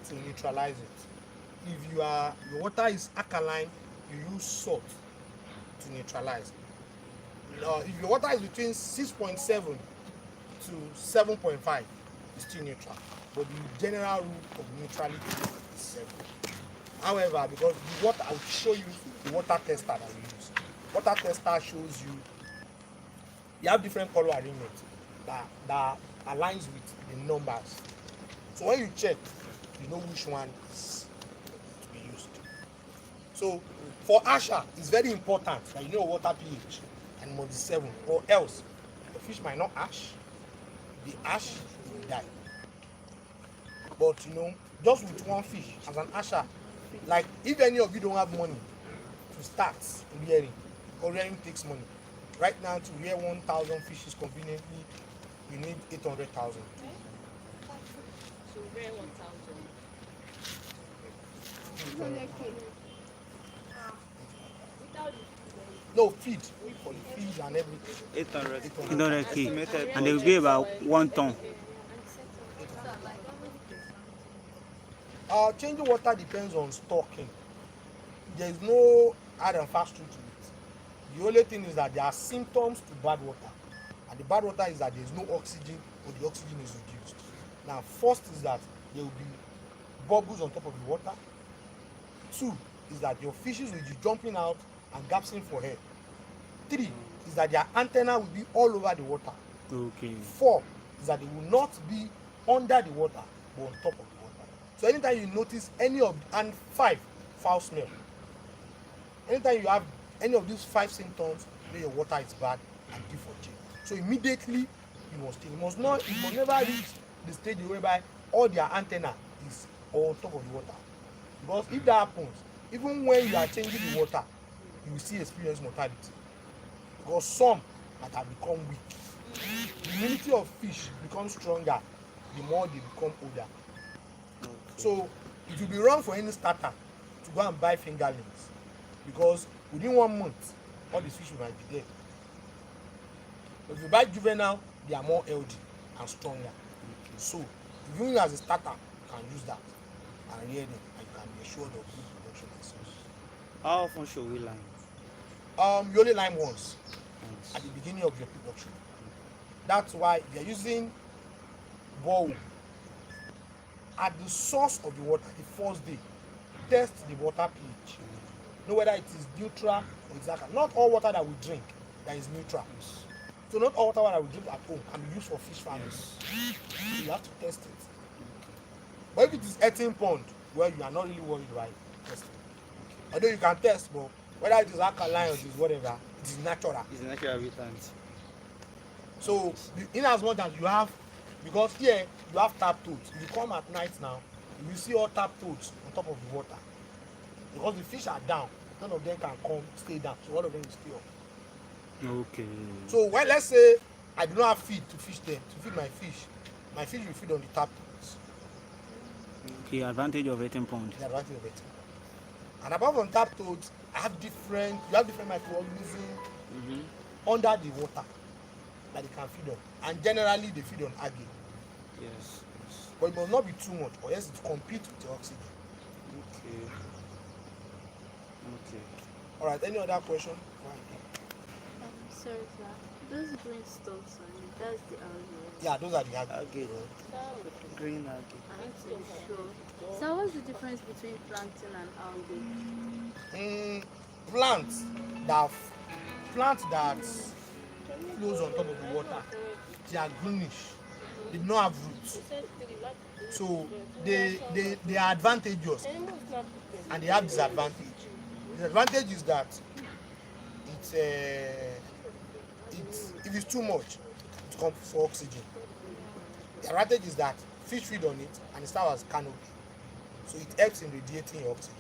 B: to neutralize it. If your water is alkaline, you use salt to neutralize. If your water is between 6.7 to 7.5, it's still neutral. But the general rule of neutrality is 7. However, because the water, I'll show you the water tester that we use. Water tester shows you have different color arrangement that aligns with the numbers. So when you check, you know which one is to be used. So for Asha, it's very important that you know water pH and must be 7, or else the fish might not ash. The ash will die. But just with one fish as an Asha, like if any of you don't have money to start rearing, or rearing takes money. Right now to rear 1,000 fishes conveniently, you need 800,000.
D: So rear 1,000.
B: No, feed for the feed and everything.
A: 800K. And they will be about 1 ton.
B: Changing water depends on stocking. There is no hard and fast rule to it. The only thing is that there are symptoms to bad water. And the bad water is that there is no oxygen, or the oxygen is reduced. Now, first is that there will be bubbles on top of the water. 2 is that your fishes will be jumping out and gasping for air. 3 is that their antenna will be all over the water.
A: Okay.
B: 4 is that they will not be under the water, but on top of the water. So anytime you notice and 5, foul smell. Anytime you have any of these 5 symptoms, then your water is bad and due for change. So immediately you must change. It must never reach the stage whereby all their antenna is on top of the water. Because if that happens, even when you are changing the water, you will still experience mortality. Because some that have become weak. The immunity of fish becomes stronger the more they become older. So it will be wrong for any starter to go and buy fingerlings, because within 1 month, all the fish might be dead. But if you buy juvenile, they are more healthy and stronger. So if you as a starter, you can use that. and rear them, and you can be assured of good production and such.
C: How often should we line?
B: You only lime once
C: Once.
B: at the beginning of your production. That's why if you're using borehole at the source of the water, the first day, test the water pH. Know whether it is neutral or exactly. Not all water that we drink that is neutral.
C: Yes.
B: So not all water that we drink at home can be used for fish farming.
C: Yes.
B: So you have to test it. But if it is 18 pond, well, you are not really worried about testing. Although you can test, but whether it is alkaline or it is whatever, it is natural.
C: It's a natural habitat.
B: So in as much as you have, because here you have tap toads. If you come at night now, you will see all tap toads on top of the water. Because the fish are down, none of them can come stay down. So all of them will stay up.
A: Okay.
B: So when let's say I do not have feed to fish them, to feed my fish will feed on the tap toads.
A: Okay, advantage of 18 pound.
B: The advantage of it. And apart from tap toads, you have different microorganisms under the water that they can feed on. And generally they feed on algae.
C: Yes. Yes.
B: But it must not be too much, or else it compete with the oxygen.
C: Okay. Okay.
B: Alright, any other question?
D: Sorry, sir. Those green stuffs on it, that's the algae.
B: Yeah, those are the algae.
C: Algae. Green algae.
D: I'm sure. So what's the difference between plankton and algae?
B: Plants that flows on top of the water, they are greenish. They do not have roots. So they are advantageous and they have disadvantage. The advantage is that if it's too much, it comes for oxygen. The advantage is that fish feed on it and it serves as canopy. So it helps in radiating your oxygen.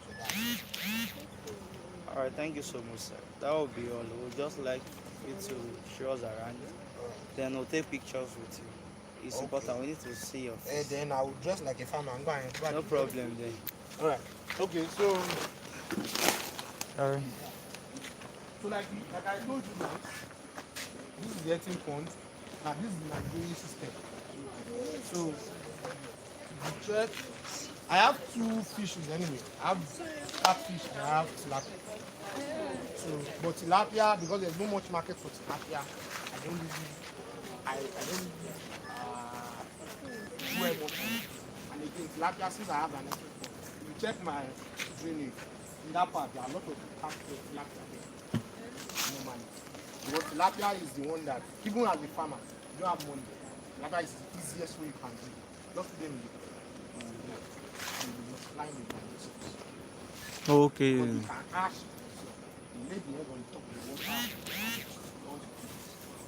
B: So that's
C: All right. Thank you so much, sir. That will be all. We'll just like you to show us around. Then we'll take pictures with you. It's
B: Okay.
C: important. We need to see your face.
B: And then I will dress like a farmer and go and
C: No problem then.
B: Alright. Okay, so
C: All right.
B: like I told you now, this is the 18 pond. Now this is my grading system. So the check, I have two fishes anyway. I have catfish and I have tilapia. So but tilapia, because there's no much market for tilapia, I don't do well much on it. And again, tilapia, since I have an 18 pond, if you check my drainage, in that part there are a lot of tilapia there. Normally. Because tilapia is the one that, even as a farmer, you don't have money. Tilapia is the easiest way you can do it. Just put them in the and you multiply the transactions.
A: Okay.
B: But you can ash it. You lay the egg on top of the water.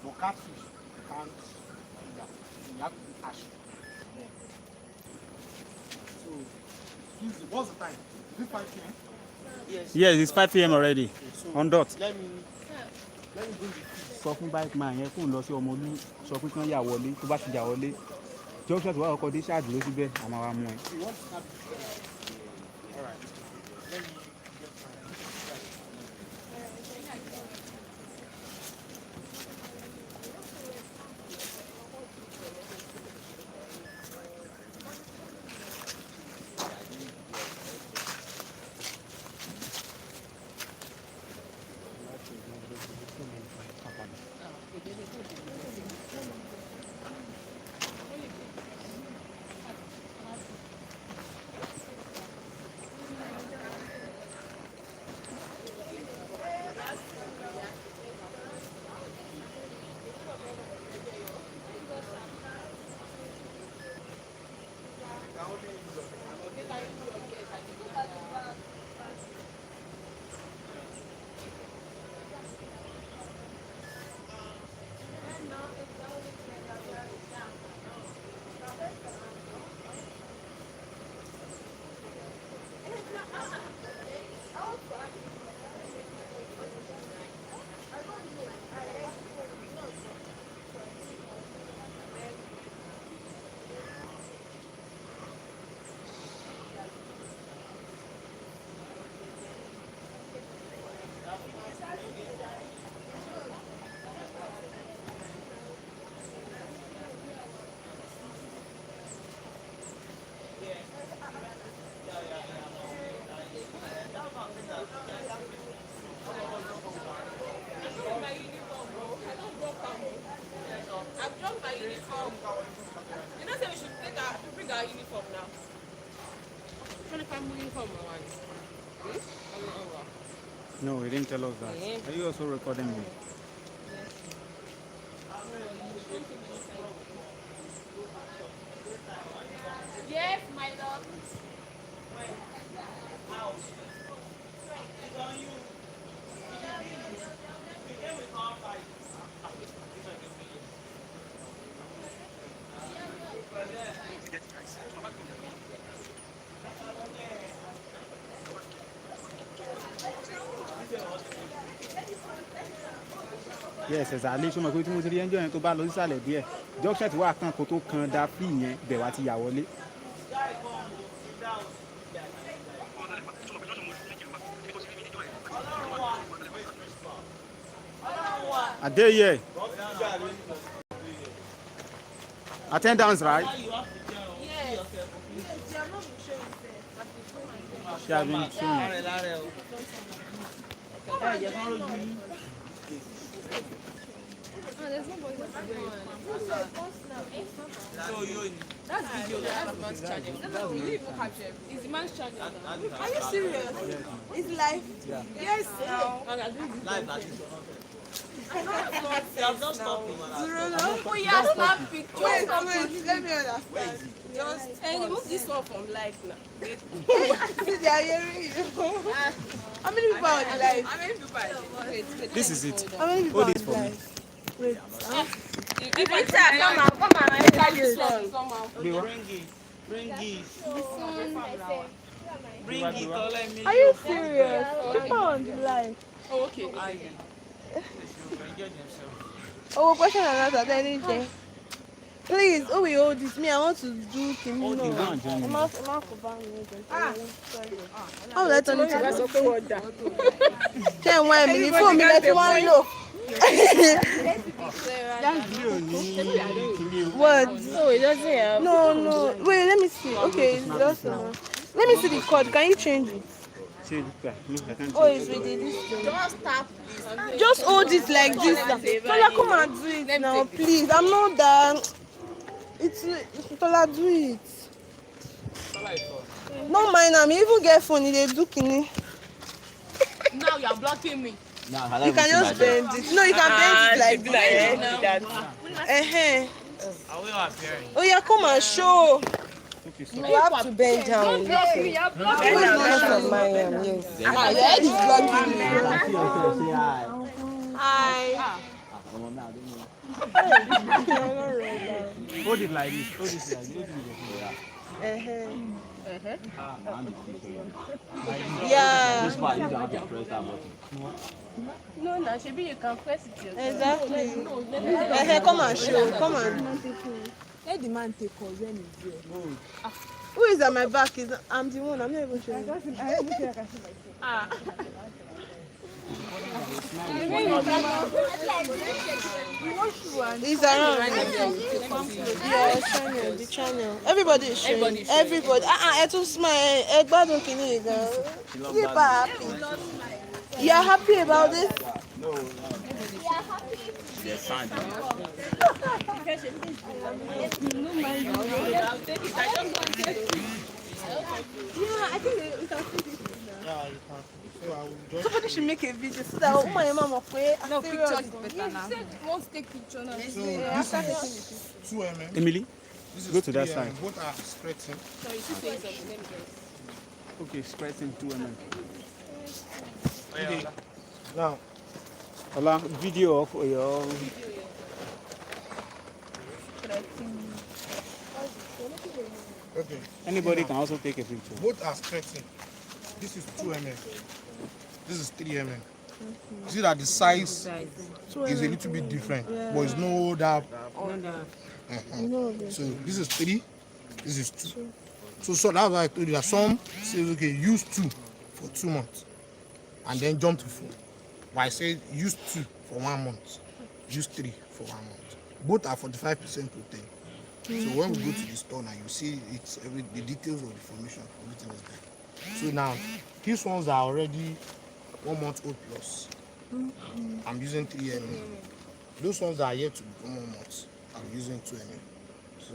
B: For catfish, you can't do that. You have to do ash. So, what's the time? Is it 5 p.m.?
A: Yes, it's 5 p.m. already.
B: So,
A: On dot.
B: let me bring the fish.
A: Sọ fún bike man yẹn kóun lọ sí Ọmọlú sọ pé kí wọ́n yà wọlé tó bá ti yà wọlé junction tó wà ọkọ̀ dé ṣáàdúró síbẹ̀ àmọ́ wa mú ẹ.
B: You want to snap it? Alright. Let me get
A: No, he didn't tell us that. Are you also recording me?
D: Yes, my love.
A: Yes, exactly. So mo pé tí mo ti rí ẹnjọ́ yẹn tó bá lọ sísàlẹ̀ díẹ̀. Junction ti wà kan kó tó kan da fí yẹn bẹ̀ wá ti yà wọlé. Adeye. Attendance, right?
D: Yes.
A: She has been showing.
D: There's nobody. That's video. That's the man's charging. No, you even capture. It's the man's charging.
E: Are you serious? It's live?
A: Yeah.
E: Yes, now.
C: Live at least. You have not stopped me, man.
D: Oh yeah, snap picture.
E: Wait, let me understand. Just
D: And remove this one from live now.
E: see, they are hearing you. How many people are on live?
D: How many people are there?
A: This is it.
E: How many people
A: Hold
E: are
A: it for
E: on
A: me.
E: live? Wait.
D: If I say come and enter this one.
C: Bring it. Bring it. All I mean.
E: Are you serious? People are on the live.
D: Oh, okay.
C: Enjoy themselves.
E: Oh, question and answer anything. Please, who will hold this? Me, I want to do Kimi. No.
A: Go and join me.
E: How will I turn it to? Ten one minute, 4 minutes, 1 low. What?
D: No, it doesn't have.
E: No. Wait, let me see. Okay, it's just let me see the code. Can you change it?
A: See, look, I can't
E: Oh, it's with this thing.
D: Just tap this.
E: Just hold it like this. Tola, come and do it now, please. I'm not done. It's Tola, do it. No mind, I'm even get phone. They do kini.
D: Now you are blocking me.
E: You can just bend it. No, you can bend it like this.
C: Are we all appearing?
E: Oh yeah, come and show.
A: Okay, so
E: You have to bend down.
D: You are blocking me.
E: Yes. Your head is blocking me. Hi.
A: hold it like this. Hold it like this.
E: Yeah.
D: No, Shebi, you can press it yourself.
E: Exactly. Come and show. Come on.
F: Let the man take us when he's there.
E: Who is at my back? I'm the one. I'm not even sure.
F: I don't think I can see myself.
E: He's around. Yeah, the channel. Everybody is showing. Everybody. It's too smile. Everybody can hear you. Keep happy. You are happy about this? Yeah, I think we can see this.
B: Yeah, you can. So I will just.
E: Somebody should make a video so that oh my mama
D: No, picture is better now. Want to take picture now.
B: So this is 2 mm.
A: Emily,
B: This is
A: go to that
B: 3
A: side.
B: mm. Both are stretching.
D: So you see something. Let me guess.
A: Okay, stretching 2 mm.
B: Okay. Now,
A: Ola, video of your.
B: okay.
A: Anybody can also take a picture.
B: Both are stretching. This is 2 mm. This is 3 mm. You see that the size is a little bit different, but it's no that. So this is 3, this is 2. So that's why I told you that some say okay, use 2 for 2 months, and then jump to 4. But I say use 2 for 1 month, use 3 for 1 month. Both are 45% protein. So when we go to the store now, you see it's the details of the formation, everything is there. So now these ones are already 1 month old plus. I'm using 3 mm. Those ones that are yet to become 1 month, I'm using 2 mm. So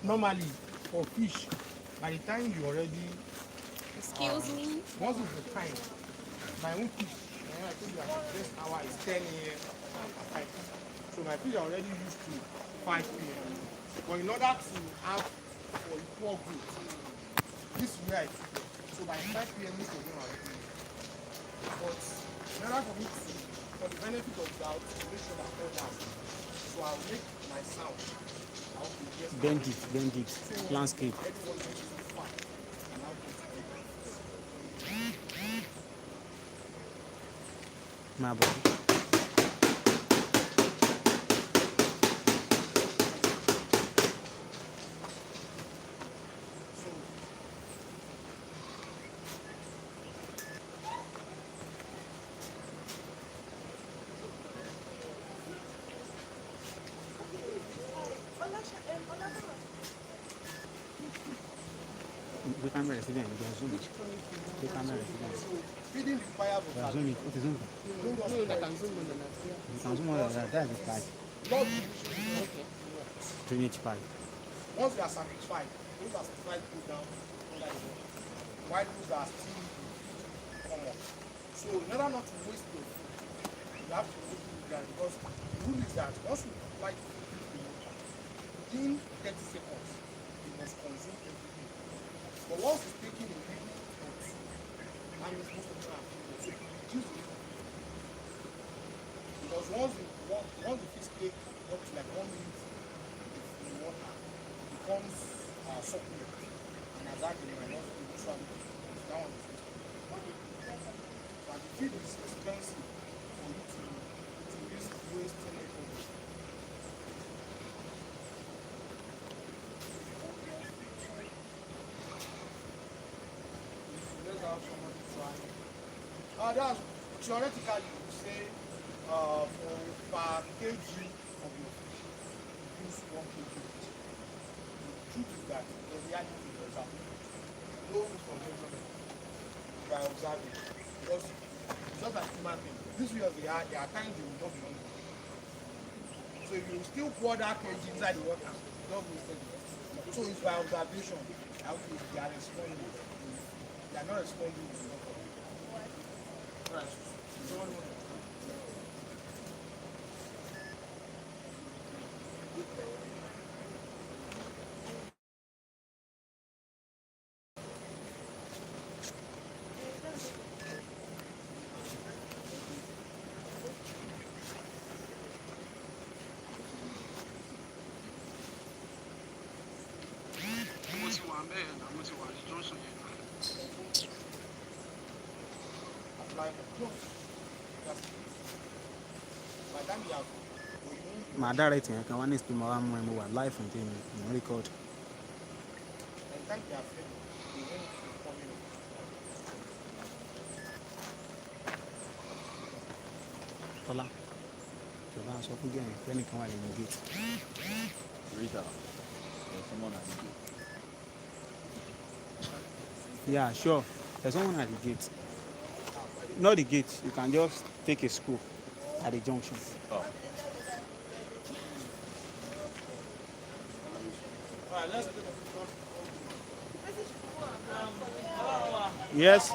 B: normally for fish, by the time you already
D: Excuse me.
B: once it's the time, my own fish, I told you that this hour is 10 a.m. at 5. So my fish are already used to 5 p.m. But in order to have for equal growth, this is where I feed them. So by 5 p.m. most of them are already eating. But in order for me to, for the benefit of the doubt, to make sure that all that, so I'll make my sound. I'll be yes.
A: Bend it, landscape.
B: Everyone makes it fine. And I'll put it together.
A: My body. We camera resident, we can zoom it. We camera resident.
B: Feeding the fire
A: We can zoom it. What is zoom?
B: I can zoom on the
A: You can zoom on that. That's the pipe.
B: Not
A: Drainage pipe.
B: once they are satisfied, those are satisfied go down under the water. While those are still come up. So in order not to waste the food, you have to go through the ground because the rule is that once you apply the water, within 30 seconds, you must consume everything. But once it's taking a little or two, that means most of them are filled. So reduce the food. Because once the fish take up to like 1 minute in water, it becomes succulent. And as that they might not be usually that one is but the feed is expensive for you to risk wasting it. Let's have somebody try. That's theoretically you say for per kg of your fish, you use 1 kg. The truth is that the reality is observing. No room for measurement by observing. Because it's just like human being. This way they are times they will not be hungry. So if you still pour that kg inside the water, you don't waste it. So it's by observation. How they are responding. They are not responding to the water. Right. So
A: My director can one is tomorrow when we were live and then record. Hola. Je vais en sortir bien. Then come out in the gate.
G: Rita, there's someone at the gate.
A: Yeah, sure. There's someone at the gate. Not the gate. You can just take a screw at the junction.
G: Oh.
A: Yes.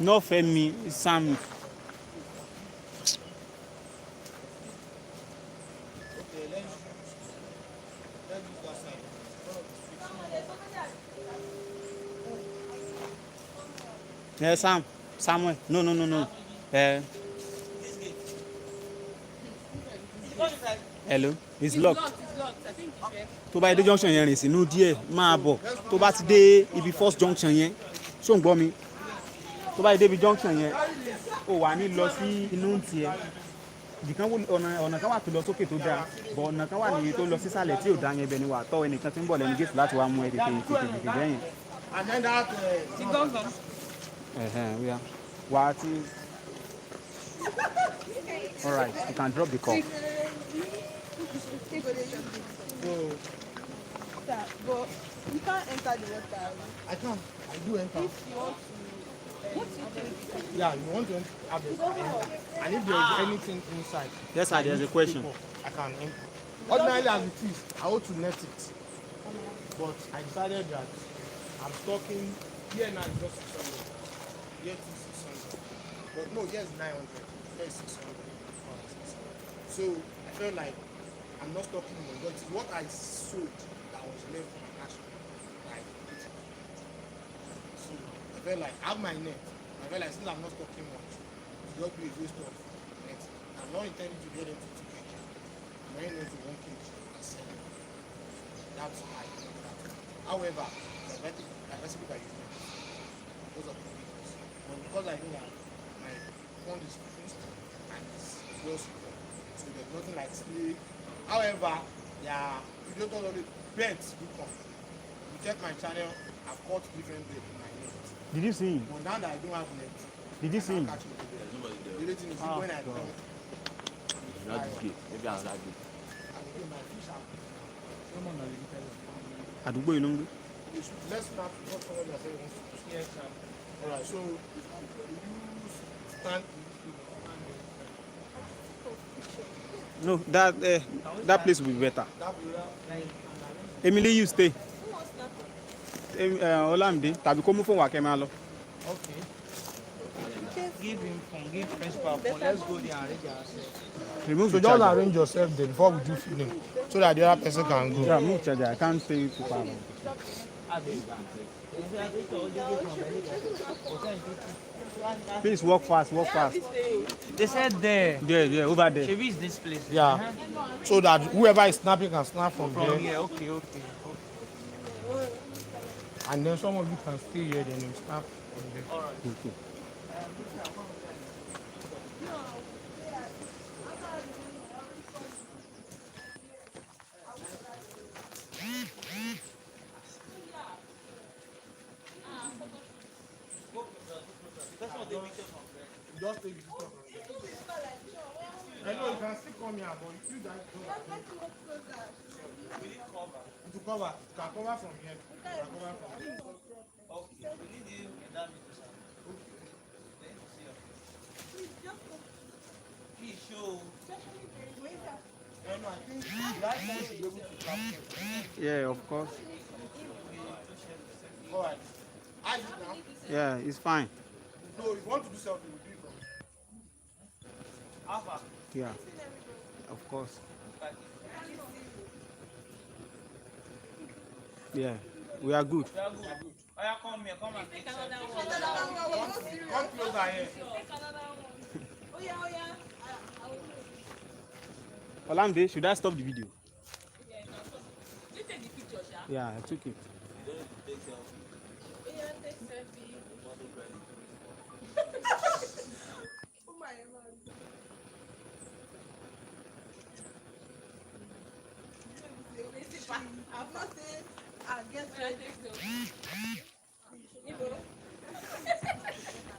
A: No Femi, it's Sammy. Yeah, Samuel. No. Hello. It's locked.
F: I think
A: Tó bá dé junction yẹn rìn sínú díẹ̀ máa bọ̀. Tó bá ti dé ibi first junction yẹn, ṣó ń gbọ́ mi? Tó bá dé ibi junction yẹn, ó wà ní lọ sí inú tiẹ̀. Ìdìkan ọ̀nà kan wà tó lọ sókè tó dáa, bọ̀ ọ̀nà kan wà níbi tó lọ sísàlẹ̀ tí ò dáa yẹn bẹ̀ ni wà tọ́ ẹnìkan tí ń bọ̀ lẹ́nu gate láti wá mú ẹ tètè bẹ́yẹn.
B: And then that
F: the governor.
A: Yeah. Wà á ti. All right, you can drop the call.
E: Sir, but you can't enter the water.
B: I can. I do enter.
E: If you want to, what you think?
B: Yeah, you want to have this. And if there is anything inside,
A: Yes, sir, there's a question.
B: I can enter. Ordinarily as it is, I ought to net it. But I decided that I'm stocking here now is just 600. Here it is 600. But no, here is 900. Here is 600. So I felt like I'm not stocking more, but it's what I sold that was left for my cash. Like, so I felt like I have my net. I felt like since I'm not stocking much, it's just be a waste of net. I'm not intending to get into 2 kg. I'm not into 1 kg and sell it. That's how I think that. However, the recipe that you make because of the business. But because I know that my fund is fixed and it's well secure, so there's nothing like sleep. However, yeah, you don't already bets do come. You check my channel, I've caught different bets in my net.
A: Did you see him?
B: But now that I don't have net,
A: Did you see him?
B: catch it.
G: Nobody
B: The
G: there.
B: only thing is when I come,
G: Not this gate. Maybe another gate.
B: and again my fish are.
A: Àdúgbò yìí ló ń gbé.
B: Let's start what somebody has said wants to. Yes, alright, so you stand.
A: No, that place will be better.
B: That will
A: Emily, you stay. Olamide, tàbí kó mú fún wa kẹ́ máa lọ.
B: okay.
C: Give him phone, give principal phone. Let's go there and arrange ourselves.
A: Remove
B: So
A: the
B: just
A: charger.
B: arrange yourself there before we do filming, so that the other person can go.
A: Yeah, move charger. I can't pay you to power. Please walk fast, walk fast.
C: They said there.
A: Yeah, over there.
C: Maybe it's this place.
B: Yeah. So that whoever is snapping can snap from
C: From
B: there,
C: here, okay.
B: and then some of you can stay here, then you snap from there.
A: Okay.
B: Just take this stuff from there. I know you can still come here, but you guys don't. To cover, you can cover from here. You can cover from here.
C: Okay. We need you in that meeting, sir. Please show.
B: No, I think the last time should be able to capture.
A: Yeah, of course.
B: Alright. I do now.
A: Yeah, it's fine.
B: No, if you want to do something, we'll do it from
C: Alpha.
A: Yeah, of course. Yeah, we are good.
C: We are good. Oh, yeah, come here, come and take selfie.
B: Come closer here.
A: Olamide, should I stop the video? Yeah, I took it.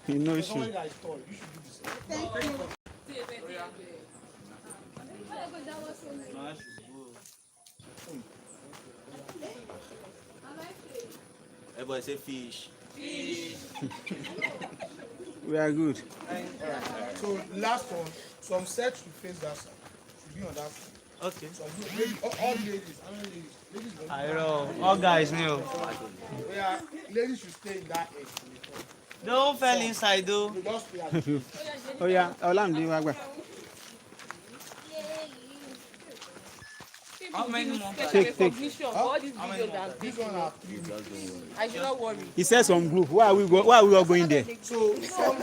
A: You know,
B: Somebody
A: she.
B: that is tall, you should do the same.
G: Everybody say fish.
A: We are good.
B: So last one, some set should face that side. Should be on that side.
C: Okay.
B: Some ladies, all ladies, how many ladies? Ladies don't.
C: I know. All guys know.
B: Yeah, ladies should stay in that edge.
C: Don't fall inside though.
B: They just stay at the
A: Oh yeah, Olamide, wá gbà.
C: How many more?
A: Take.
F: All these videos that
B: This one are 3 weeks.
F: I should not worry.
A: He says on group. Why are we all going there?
B: So some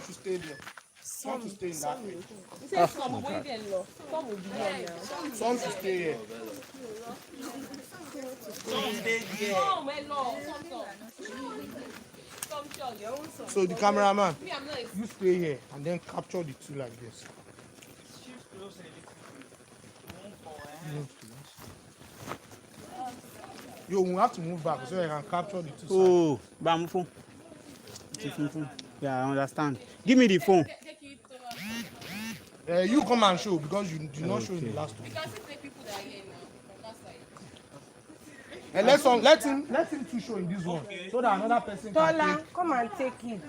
B: should stay there. Some should stay in that edge.
F: He said some going there, Lord. Some will be here now.
B: Some should stay here.
C: Some stay there.
F: Oh, my Lord. Some church.
B: So the cameraman,
F: Me, I'm not
B: you stay here and then capture the two like this. Yo, we have to move back so I can capture the two sides.
A: Oh, bam phone. Yeah, I understand. Give me the phone.
B: You come and show because you did not show in the last one.
F: You can still take people that are here now from that side.
B: And let him too show in this one so that another person can
H: Tola,
B: take.
H: come and take it.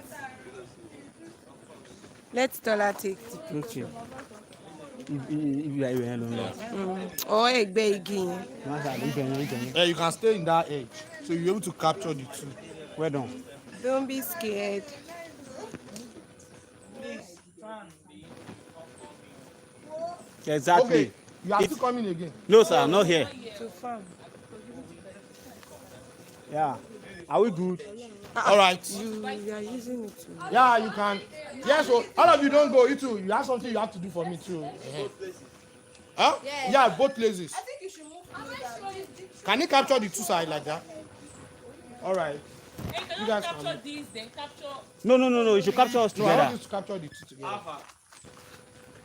H: Let Tola take it.
A: Okay. Ibi ayé yẹn ló ń lọ.
E: Or ẹgbẹ́ igi yẹn.
A: Wọ́n ṣe àlejò yẹn ìjọ yẹn.
B: Yeah, you can stay in that edge, so you're able to capture the two.
A: Well done.
E: Don't be scared.
A: Exactly.
B: Okay, you are still coming again.
A: No, sir, not here.
E: To farm.
A: Yeah. Are we good?
B: All right.
E: You are using it too.
B: Yeah, you can. Yes, so all of you don't go. You too. You have something you have to do for me too. Huh? Yeah, both places.
E: I think you should move closer.
B: Can you capture the two sides like that? All right.
H: Hey,
B: You
H: can
B: guys
H: you capture
B: can-
H: this, then capture.
A: No. You should capture us
B: No, I want
A: together.
B: you to capture the two together.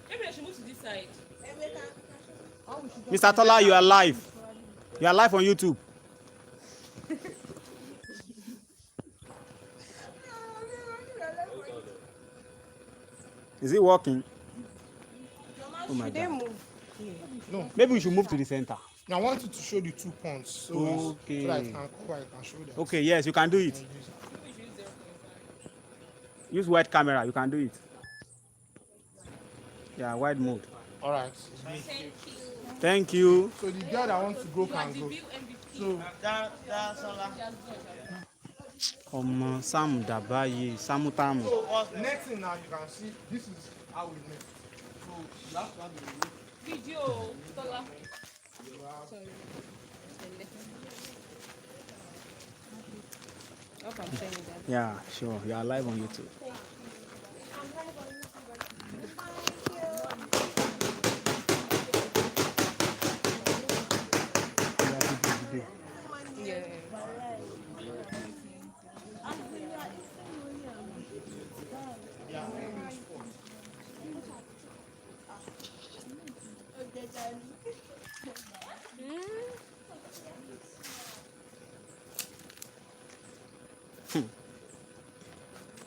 H: Maybe I should move to this side.
A: Mr. Tola, you are live. You are live on YouTube. Is it working? Oh my
E: Should they
A: God.
E: move?
A: Maybe we should move to the center.
B: Now, I want you to show the 2 points so,
A: Okay.
B: so that I can cover, I can show them.
A: Okay, yes, you can do it. Use wide camera, you can do it. Yeah, wide mode.
B: All right.
A: Thank you.
B: So the girl that wants to go can go. So
C: That's all.
A: Ọmọ Sam Dabaye, Samu Tamu.
B: So next thing now you can see, this is how we make. So you have to have the
H: Video, Tola.
E: Hope I'm saying that.
A: Yeah, sure. You are live on YouTube.
E: Yeah.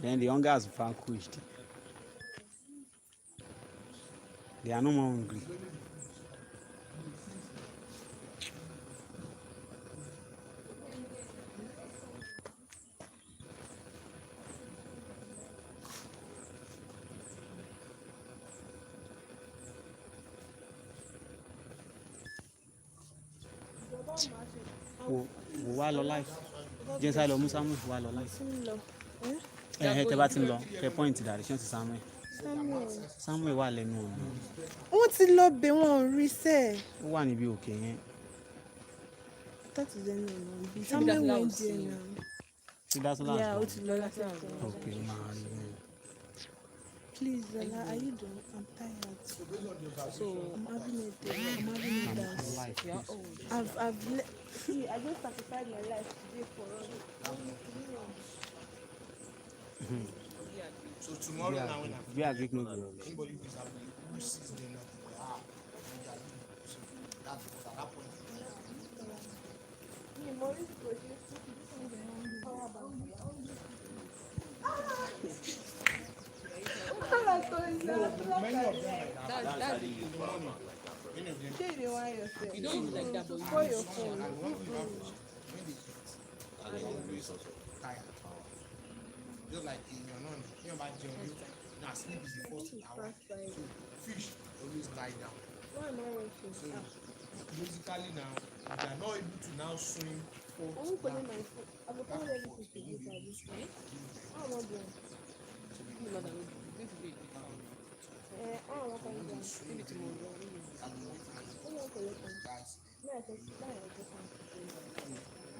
A: Then the hunger has vanquished. They are no more hungry. Wà lọ live. Jẹ́ sáré lọ mú Samuel wà lọ live. Tẹ́ bá ti ń lọ, kẹ́ point direction sí Samuel. Samuel wà lẹ́nu ọ̀nà.
E: Wọ́n ti lọ bẹ̀ wọ́n ò rí sẹ́ẹ̀.
A: Ó wà níbi òkè yẹn.
E: That is ẹnu ọ̀nà bí. Samuel went there now.
A: See, that's the last
E: Yeah, ó
A: one.
E: ti lọ láti ọ̀dọ̀.
A: Okay, máa rí i.
E: Please, Zola, are you done? I'm tired. So I'm having a day. I'm having a dance.
A: Live, please.
E: See, I just sacrificed my life today for us.
B: So tomorrow now when
A: We AGRIC no go.
B: anybody who is happy, who sees them now, they are so that's because at that point many of them like that.
H: You don't use like that, but you
E: For your phone.
B: And one thing about it, when they eat, tired. Just like in your non, think about Jerry. Now sleep is the first hour. So fish always lie down. So basically now, if they are not able to now swim for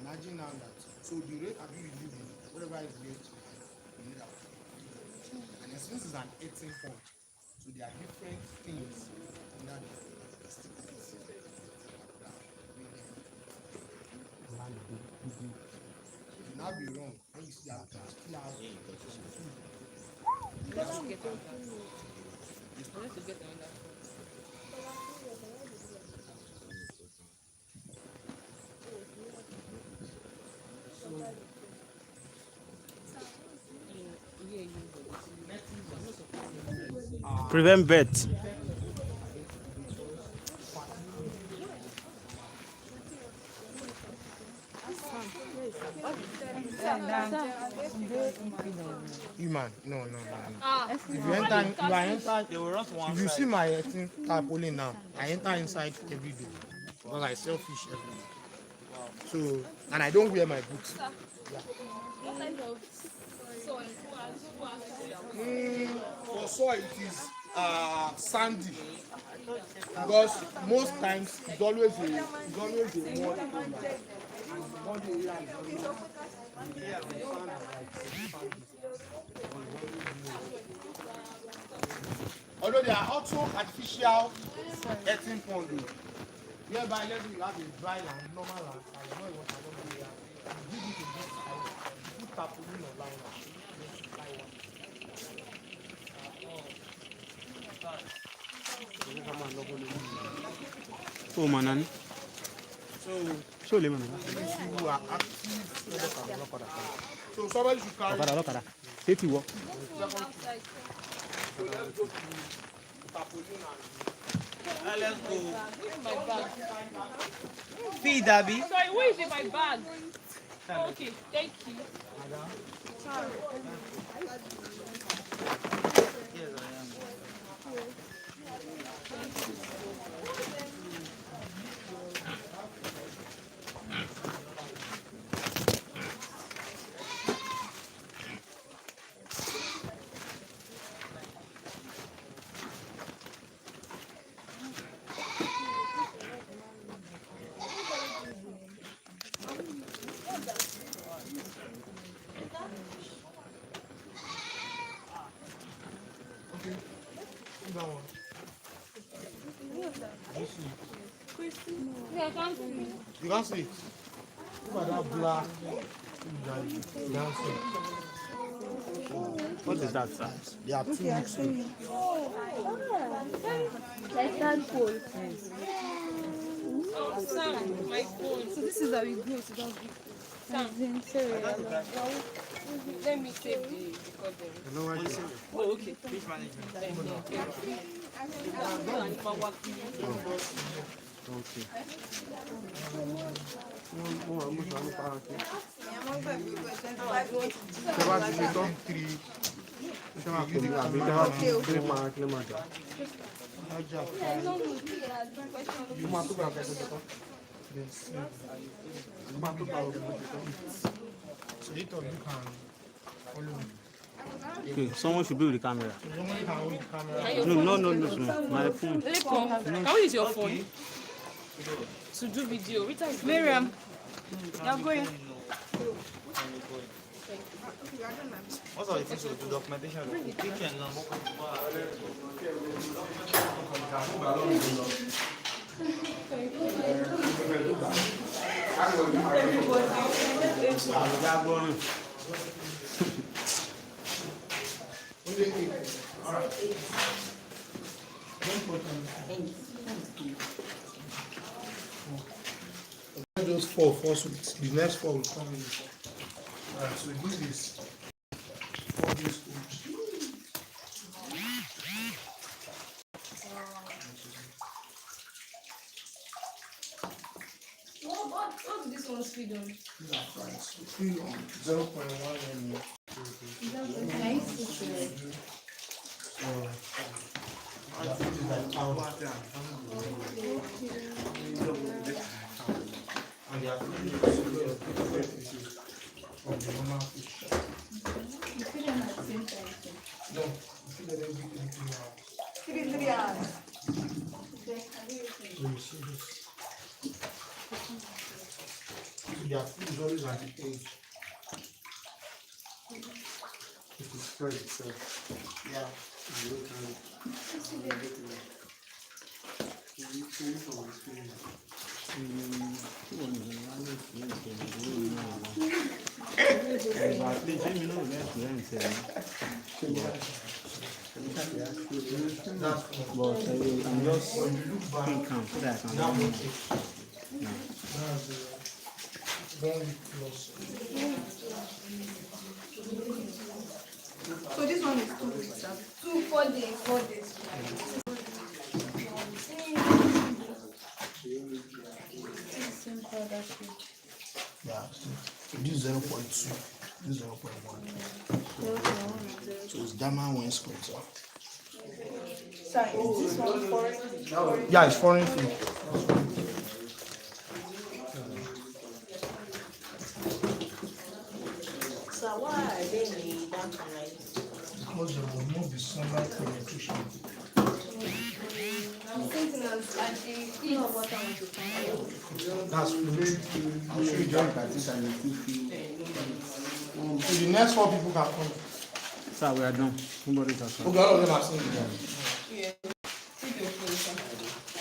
B: imagine now that so the rate at which you live in, whatever is rate, you need that. And as this is an 18 point, so there are different things in that. You now be wrong when you see that still have
A: Prevent bet.
B: Human, no.
H: Ah,
B: If you enter,
C: They will run to one
B: if you
C: side.
B: see my tarpaulin now, I enter inside every day because I sell fish every day. So, and I don't wear my boots.
H: what kind of soil?
B: For soil, it is sandy because most times it's always a mud area. And the mud area is always although there are also artificial earthen ponds whereby let's say you have a dry land, normal land, and you know what I don't do here. You dig it in this side, you put tarpaulin or liner.
A: Oh, man.
B: So
A: Show them.
B: if you are active, so somebody should carry
A: Okada. Safety walk.
C: Let's go.
H: My bag.
C: Feed Abby.
H: Sorry, where is in my bag? Okay, thank you.
C: Yes, I am.
H: Yeah, I can't see.
B: you can see. Look at that black. You can see.
A: What is that, sir?
B: They are 2 weeks old.
D: Like that pole.
H: Oh, Sam, my phone.
F: So this is how you go. So that's
H: Sam,
D: Sorry.
H: let me save the recording.
C: Oh, okay. Fish management.
A: Okay.
B: So you can follow me.
A: Okay, someone should be with the camera.
B: Someone can hold the camera.
A: No. My phone.
H: Can we use your phone to do video?
F: Miriam, you're going.
C: What are the things to do? Documentation. Picture and number.
B: Those 4 weeks. The next 4 will come in. Alright, so this is 4 days old.
H: What's this one speed on?
B: These are fries. So 3 on 0.1 mm. And they are from the normal fish.
D: You feed them at the same time.
B: No, you feed them every 3 hours. So you see this. So their food is always at the edge. It is spread itself. Yeah.
F: So this one is 2 weeks.
D: 4 days. 4 days.
B: Yeah, so this is 0.2. This is 0.1. So it's German wainscoting.
E: Sorry, is this one foreign?
B: Yeah, it's foreign food.
E: So why are they made that like?
B: Because they remove the sunlight penetration. That's food. I'll show you that. So the next 4 people can come.
A: Sir, we are done. Nobody's outside.
B: Okay, all of them are saying that.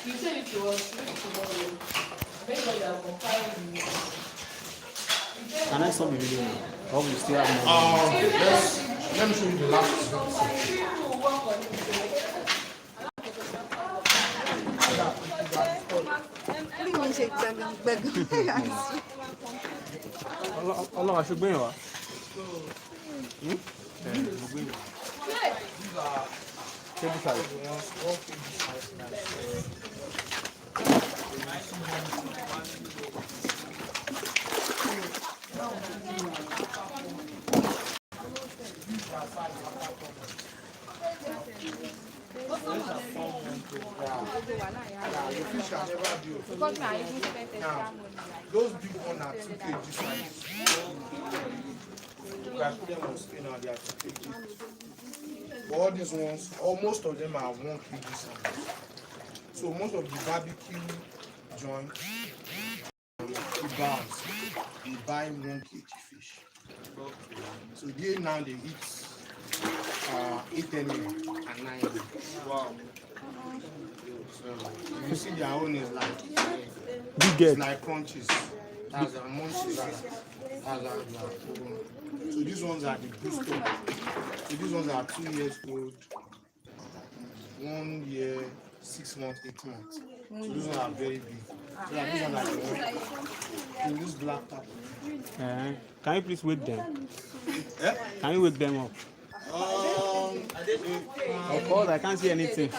H: You said it was tomorrow. Make sure you are compiling.
A: Can I stop the video now? Or we still have more?
B: Let me show you the last one.
A: Ọlọ́run aṣọ́gbé yẹn wá. Table size.
B: Those big ones are 2 kg size. You can put them on scale now, they are 2 kg. But all these ones, almost of them are 1 kg size. So most of the barbecue joints, kebabs, they buy 1 kg fish. So they now they eat 8 and 9. Wow. So you see their own is like it's like crunches. That's a munchies. So these ones are the booster. So these ones are 2 years old, 1 year, 6 months, 8 months. So these ones are very big. So like these ones are the one in this black tap.
A: Can you please wake them? Can you wake them up? Of course, I can't see anything.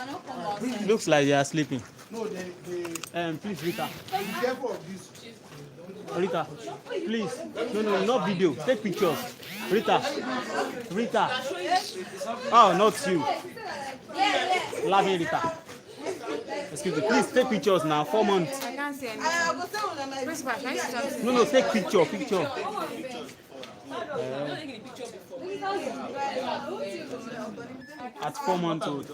A: Looks like they are sleeping.
B: No,
A: Please, Rita.
B: be careful of this.
A: Rita, please. No, not video. Take pictures. Rita. Oh, not you. Laughing, Rita. Excuse me. Please take pictures now. 4 months.
D: I can't see anything. Principal, can you see something?
A: No, take picture. At 4 months old.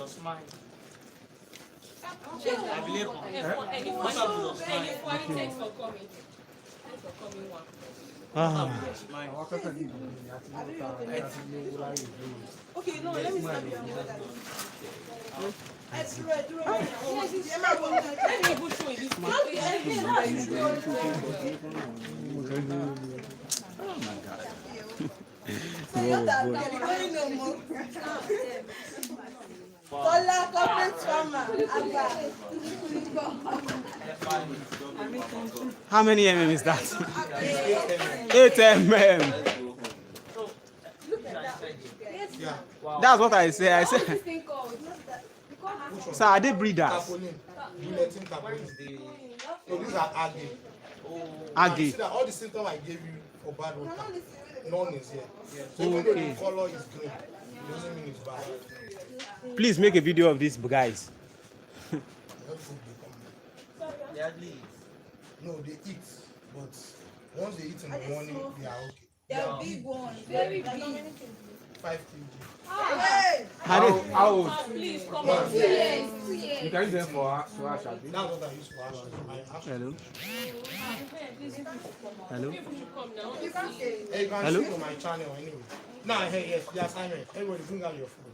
E: Okay, no, let me stop you.
A: How many mm is that? 8 mm. That's what I say. I said, sir, are they breeders?
B: Capolin. Bulletin capolin. So these are agri.
A: Agri.
B: See that all the symptoms I gave you for bad water, none is here. So even though the color is green, it doesn't mean it's bad.
A: Please make a video of these guys.
B: No, they eat, but once they eat in the morning, they are okay.
E: They are big ones, very big.
B: 5 kg.
A: How old?
H: Please come on.
A: 2 years. You can use them for Ash.
B: That's what I use for ash.
A: Hello.
B: Hey, you can
A: Hello?
B: see on my channel anyway. Nah, hey, yes, they are silent. Everybody bring out your phone.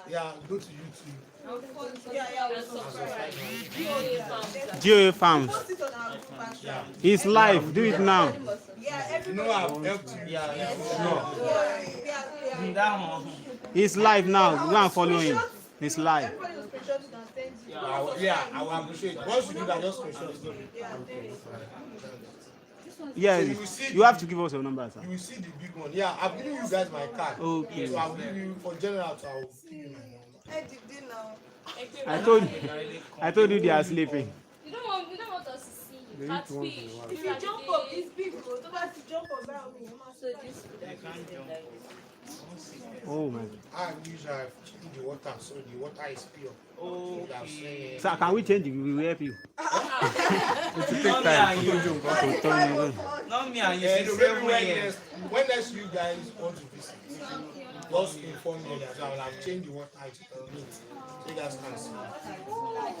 B: Yeah, go to YouTube.
A: G.O.A. Farms. It's live. Do it now.
B: You know I've helped you.
A: It's live now. Go and follow him. It's live.
B: Yeah, I will appreciate it. Once you do that, just screenshot it.
A: Yeah, you have to give us your number, sir.
B: You will see the big one. Yeah, I've given you guys my card.
A: Okay.
B: So I'll give you for general, so I'll give you my number.
A: I told you they are sleeping.
D: You don't want us to see you.
I: They eat once in a while.
E: If you jump up, it's big. Go to back to jump up now.
D: So this food
C: You can't jump up.
A: Oh my God.
B: I usually change the water so the water is pure.
C: Okay.
A: Sir, can we change it? We will help you.
C: Not me and you.
A: Turn
C: Not me and you.
B: Yeah,
C: Since
B: so
C: 7
B: maybe
C: a.m.
B: when next you guys want to visit, just inform me that I will have changed the water to meat so you guys can see. Alright,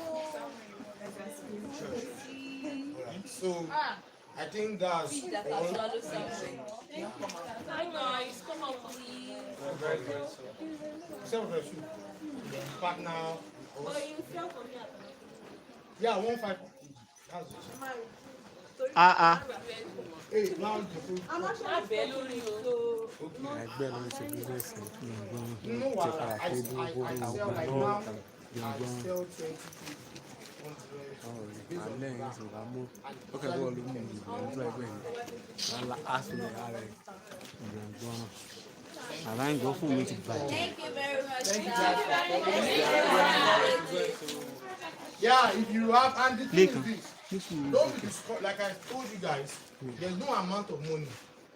B: so I think that's all.
C: We're very grateful.
B: Except for the food. Then partner. Yeah, 1.5. That's it. Hey, now the food.
I: Ẹgbẹ́ ló ń ṣe business
B: You know what? I sell like now. I sell 20
I: alẹ́ yìí sì wá mú ọkọ̀ ẹ̀gbọ́n ló mú ìgbìmọ̀ ọjọ́ ẹgbẹ́ yìí wọ́n á sọ ẹ̀ ara ẹ̀ ìgbọ̀n
A: àbá ń gbọ́ fún mi ti bàjẹ́.
D: Thank you very much.
B: Yeah, if you have, and the thing
A: Later.
B: is this, don't be discouraged. Like I told you guys, there's no amount of money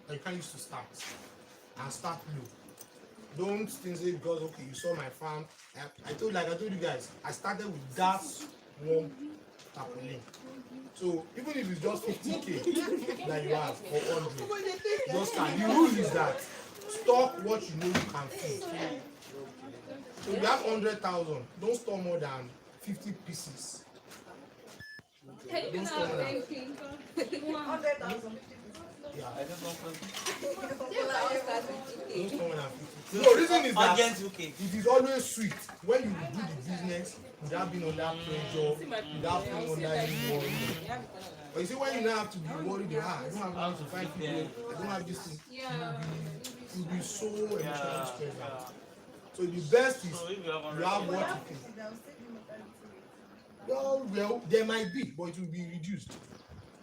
B: that you can use to start and start low. Don't think say because okay, you saw my farm. I told you guys, I started with that one tarpaulin. So even if it's just 50K that you have for 100, just start. The rule is that stock what you know you can feed. So if you have 100,000, don't store more than 50 pieces. Don't store more than yeah. Don't store more than 50. No, reason is that it is always sweet when you do the business without being under pressure, without being under any worry. But you see, when you now have to be worried, I don't have money to find people, I don't have this thing, you'll be so emotionally stressed out. So the best is you have what you can. Well, there might be, but it will be reduced.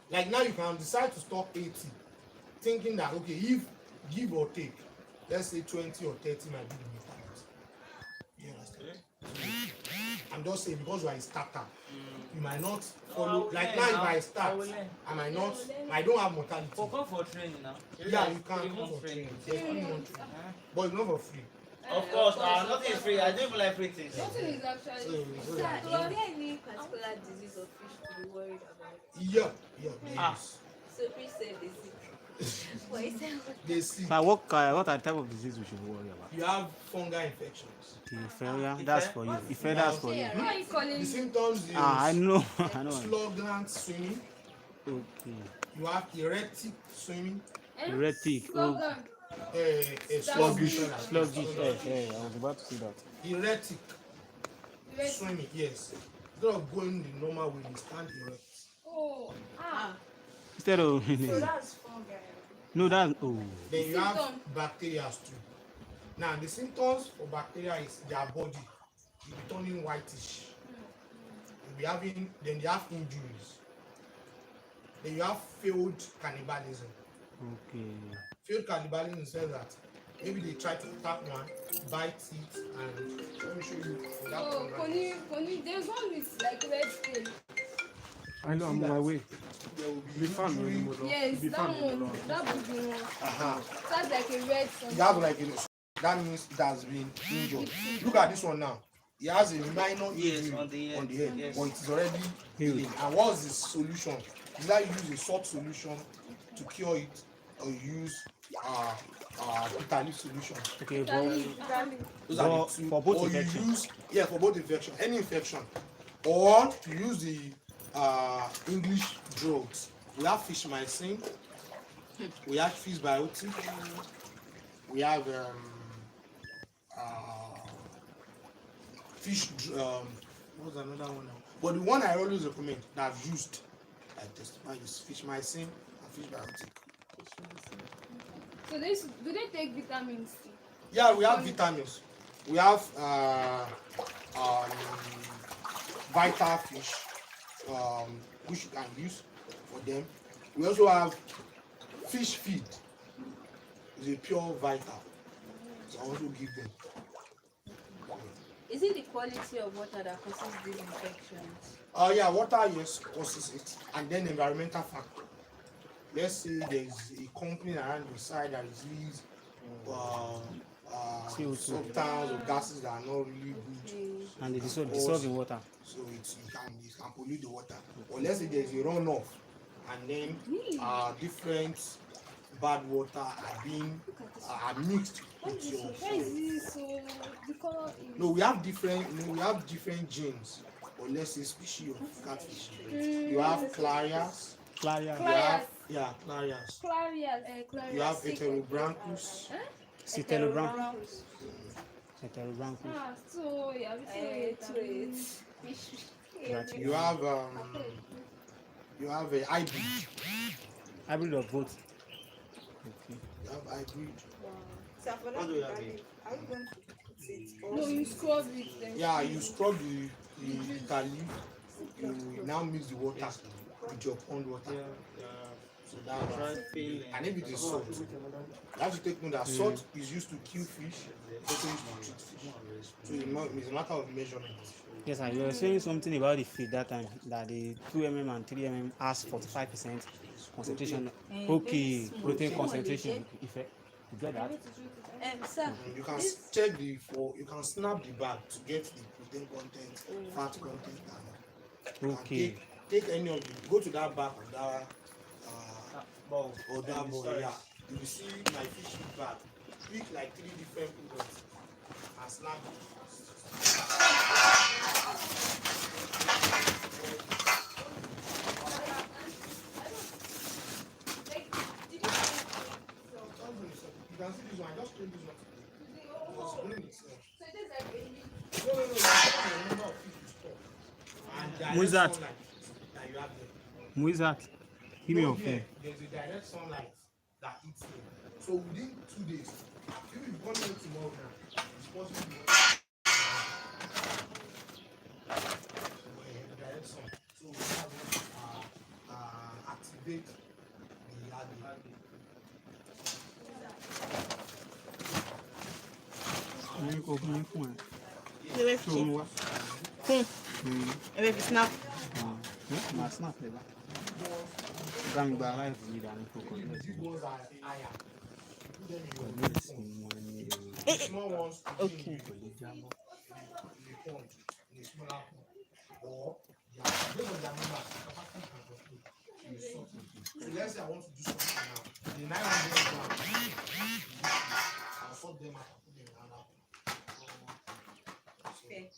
B: Like now you can decide to stock 80, thinking that okay, if give or take, let's say 20 or 30 might be the midpoint. You understand? I'm just saying because you are a starter, you might not follow. Like now, if I start, I might not. I don't have mortality.
C: Come for training now.
B: Yeah, you can come for training. There's 3 months training, but it's not for free.
C: Of course, nothing is free. I don't even like free things.
D: Nothing is actually.
B: So
D: Is there any particular disease or fish to be worried about?
B: yeah, yes.
D: So please say this. What is it?
B: They see.
A: But what are the type of disease we should worry about?
B: You have fungal infections.
A: Ife, that's for you. Ife, that's for you.
D: Why are you calling
B: The
D: me?
B: symptoms is
A: I know. I know.
B: slow gland swimming.
A: Okay.
B: You have erratic swimming.
A: Erratic.
D: Slogan.
B: Sluggish.
A: Sluggish. Hey, I was about to say that.
B: Erratic swimming, yes. Instead of going the normal way, you stand erect.
D: Oh.
A: Instead of
E: So that's fungi.
A: no, that's
B: Then you have bacteria too. Now the symptoms for bacteria is their body will be turning whitish. You'll be having, then they have injuries. Then you have failed cannibalism.
A: okay.
B: Failed cannibalism says that maybe they try to attack one, bite it, and let me show you that
D: Oh,
B: one.
D: Koni, there's one with like red skin.
I: I know I'm on my way.
B: There will be
I: Be fan
B: injury.
I: anymore.
D: Yes, that one. That would be one. That's like a red something.
B: You have like that means it has been injured. Look at this one now. He has a minor injury
C: on the head.
B: on the head,
C: Yes.
B: but it is already healing. And what's the solution? Is that you use a salt solution to cure it, or you use bitter leaf solution.
A: Okay,
B: Those are the two.
A: for both
B: or
A: infection.
B: you use for both infection, any infection, or you use the English drugs. We have fish mycin, we have fish biotic, we have fish. What's another one now? But the one I always recommend that I've used, like this, is fish mycin and fish biotic.
D: So do they take vitamin C?
B: Yeah, we have vitamins. We have vital fish, which you can use for them. We also have fish feed. It's a pure vital. So I also give them.
D: Is it the quality of water that causes these infections?
B: Yeah, water, yes, causes it, and then environmental factor. Let's say there's a company around the side that releases
A: CO2.
B: substances or gases that are not really good,
A: And they
B: can
A: dissolve
B: cause-
A: in water.
B: so it can pollute the water. Or let's say there's a runoff, and then different bad water are being mixed with your
D: Why is this so? The color is.
B: No, we have different genes, or let's say species of catfish. You have clarias,
A: Claria.
B: you have clarias.
D: Clarias.
B: You have heterobrancus.
A: Heterobrancus.
D: So yeah,
B: You have a hybrid.
A: Hybrid of both. Okay.
B: You have hybrid.
C: What do you have here?
F: Are you going to put it?
D: No, you scrub it then.
B: Yeah, you scrub the bitter leaf. You now mix the water with your pond water. So that's and if it is salt, you have to take note that salt is used to kill fish, also used to treat fish. So it's a matter of measurement.
A: Yes, and you were saying something about the feed that time, that the 2 mm and 3 mm has 45% concentration. Okay, protein concentration effect. You get that?
D: Sir,
B: You can check you can snap the bag to get the protein content, fat content, and
A: Okay.
B: take any of the, go to that bag of that bowl, yeah. You will see my fish feed bag. Pick like 3 different products and snap it. You can see this one. I just told this one today. It was green itself. No. You have the number of fish you store. And direct
A: Who's that?
B: sunlight that you have there.
A: Who is that? Give me your
B: Here,
A: phone.
B: there's a direct sunlight that hits them. So within 2 days, if you come here tomorrow now, it's possible to direct sun. So we have to activate the algae.
E: Snap.
A: Snap le ba. Bang ba live yìí dání kókó.
B: Big ones are higher. Small ones
E: Okay.
B: in the pond, in a smaller pond. Or based on their numbers, capacity can control. You sort it. So let's say I want to do something now. The 900 grams, I'll sort them out and put them in another pond.
F: Okay.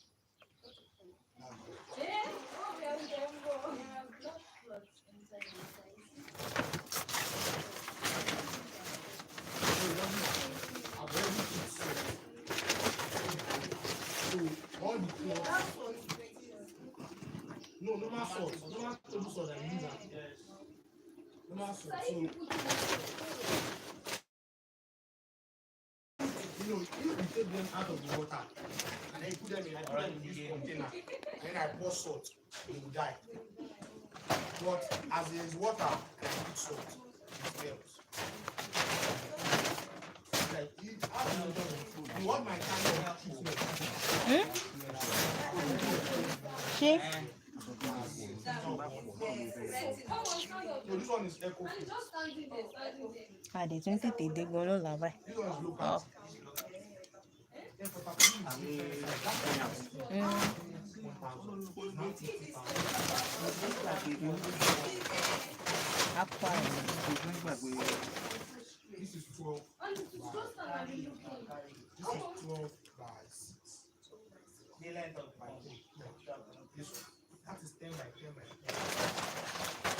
B: I've already put salt. So all the cloth. No, normal salt. Normal table salt that you use. Normal salt. So if you take them out of the water and then you put them in this container and then I pour salt, they will die. But as there is water and I put salt, it fails. Like you want my kind of treatment.
E: She?
B: So this one is eco.
E: They tún tètè dé gan lọ́la báyìí.
B: This one is local.
E: Apá
B: This is 12 by 6.
C: The length of my
B: This one. That is 10 by 10 by 10.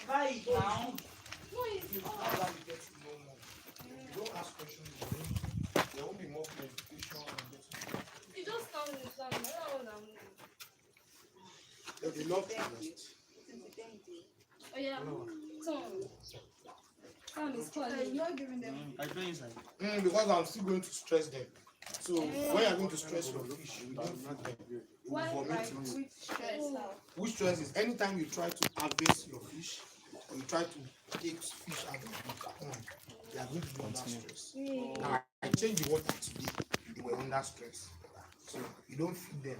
C: Buy it now.
B: Don't ask questions. There won't be more clarification.
D: You just come with some.
B: There'll be lot to rest.
D: Oh yeah. Tom is calling.
F: You're not giving them.
C: I go inside.
B: Because I'm still going to stress them. So when you're going to stress your fish, you don't feed them. You will vomit it.
F: Which stress out?
B: Which stress is anytime you try to harvest your fish you try to take fish out of the pond, they are going to be under stress. Now I changed the water today, they were under stress. So you don't feed them.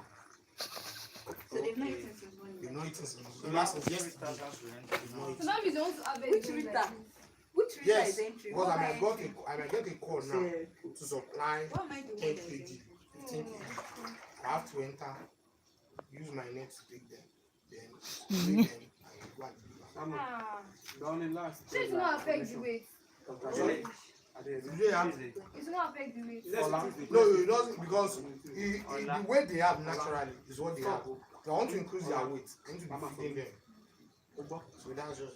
D: So they've not eaten since one
B: They've
D: year.
B: not eaten since last yesterday. They've not
D: So
B: eaten.
D: now we don't have any. Which Rita? Which Rita
B: Yes,
D: is entry?
B: because I might get a call now to supply
D: What am I doing?
B: 10 kg, 15 kg. I have to enter, use my net to take them, then weigh them and go and deliver.
D: Ah.
I: The only last.
D: So it's not affect the weight.
B: Sorry? Today
D: It's not affect the weight.
B: no, it doesn't, because the weight they have naturally is what they have. If I want to increase their weight, I need to be feeding them. So that's just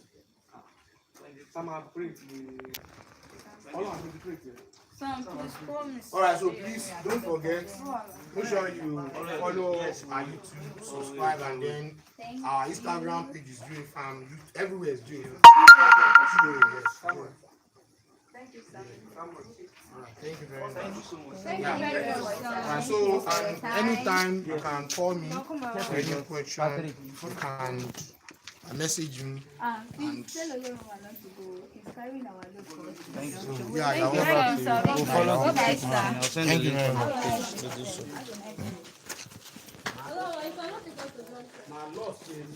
B: alright, so please don't forget, make sure you follow our YouTube, subscribe, and then our Instagram page is doing farm, everywhere is doing
D: Thank you, sir.
B: Alright, thank you very much.
D: Thank you very much.
B: So anytime you can call me for any question, you can message me.
D: Please tell Olorun not to go. He's carrying our load for us.
C: Thank you.
B: So, yeah, you're welcome.
C: We'll follow up.
B: Thank you very much.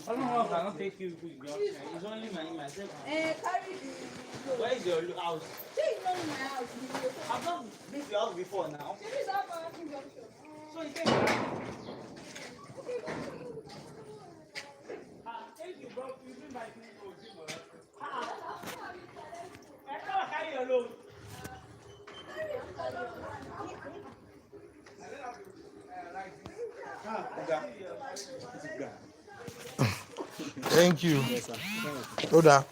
C: I cannot take you to the junction. It's only myself.
D: Carry the load.
C: Where is your house?
D: Take not in my house.
C: I've not been to your house before now.
D: This is our parking junction.
C: So you can. Thank you, bro. You bring my thing to Jim. I can't carry your load.
B: Thank you. Oda.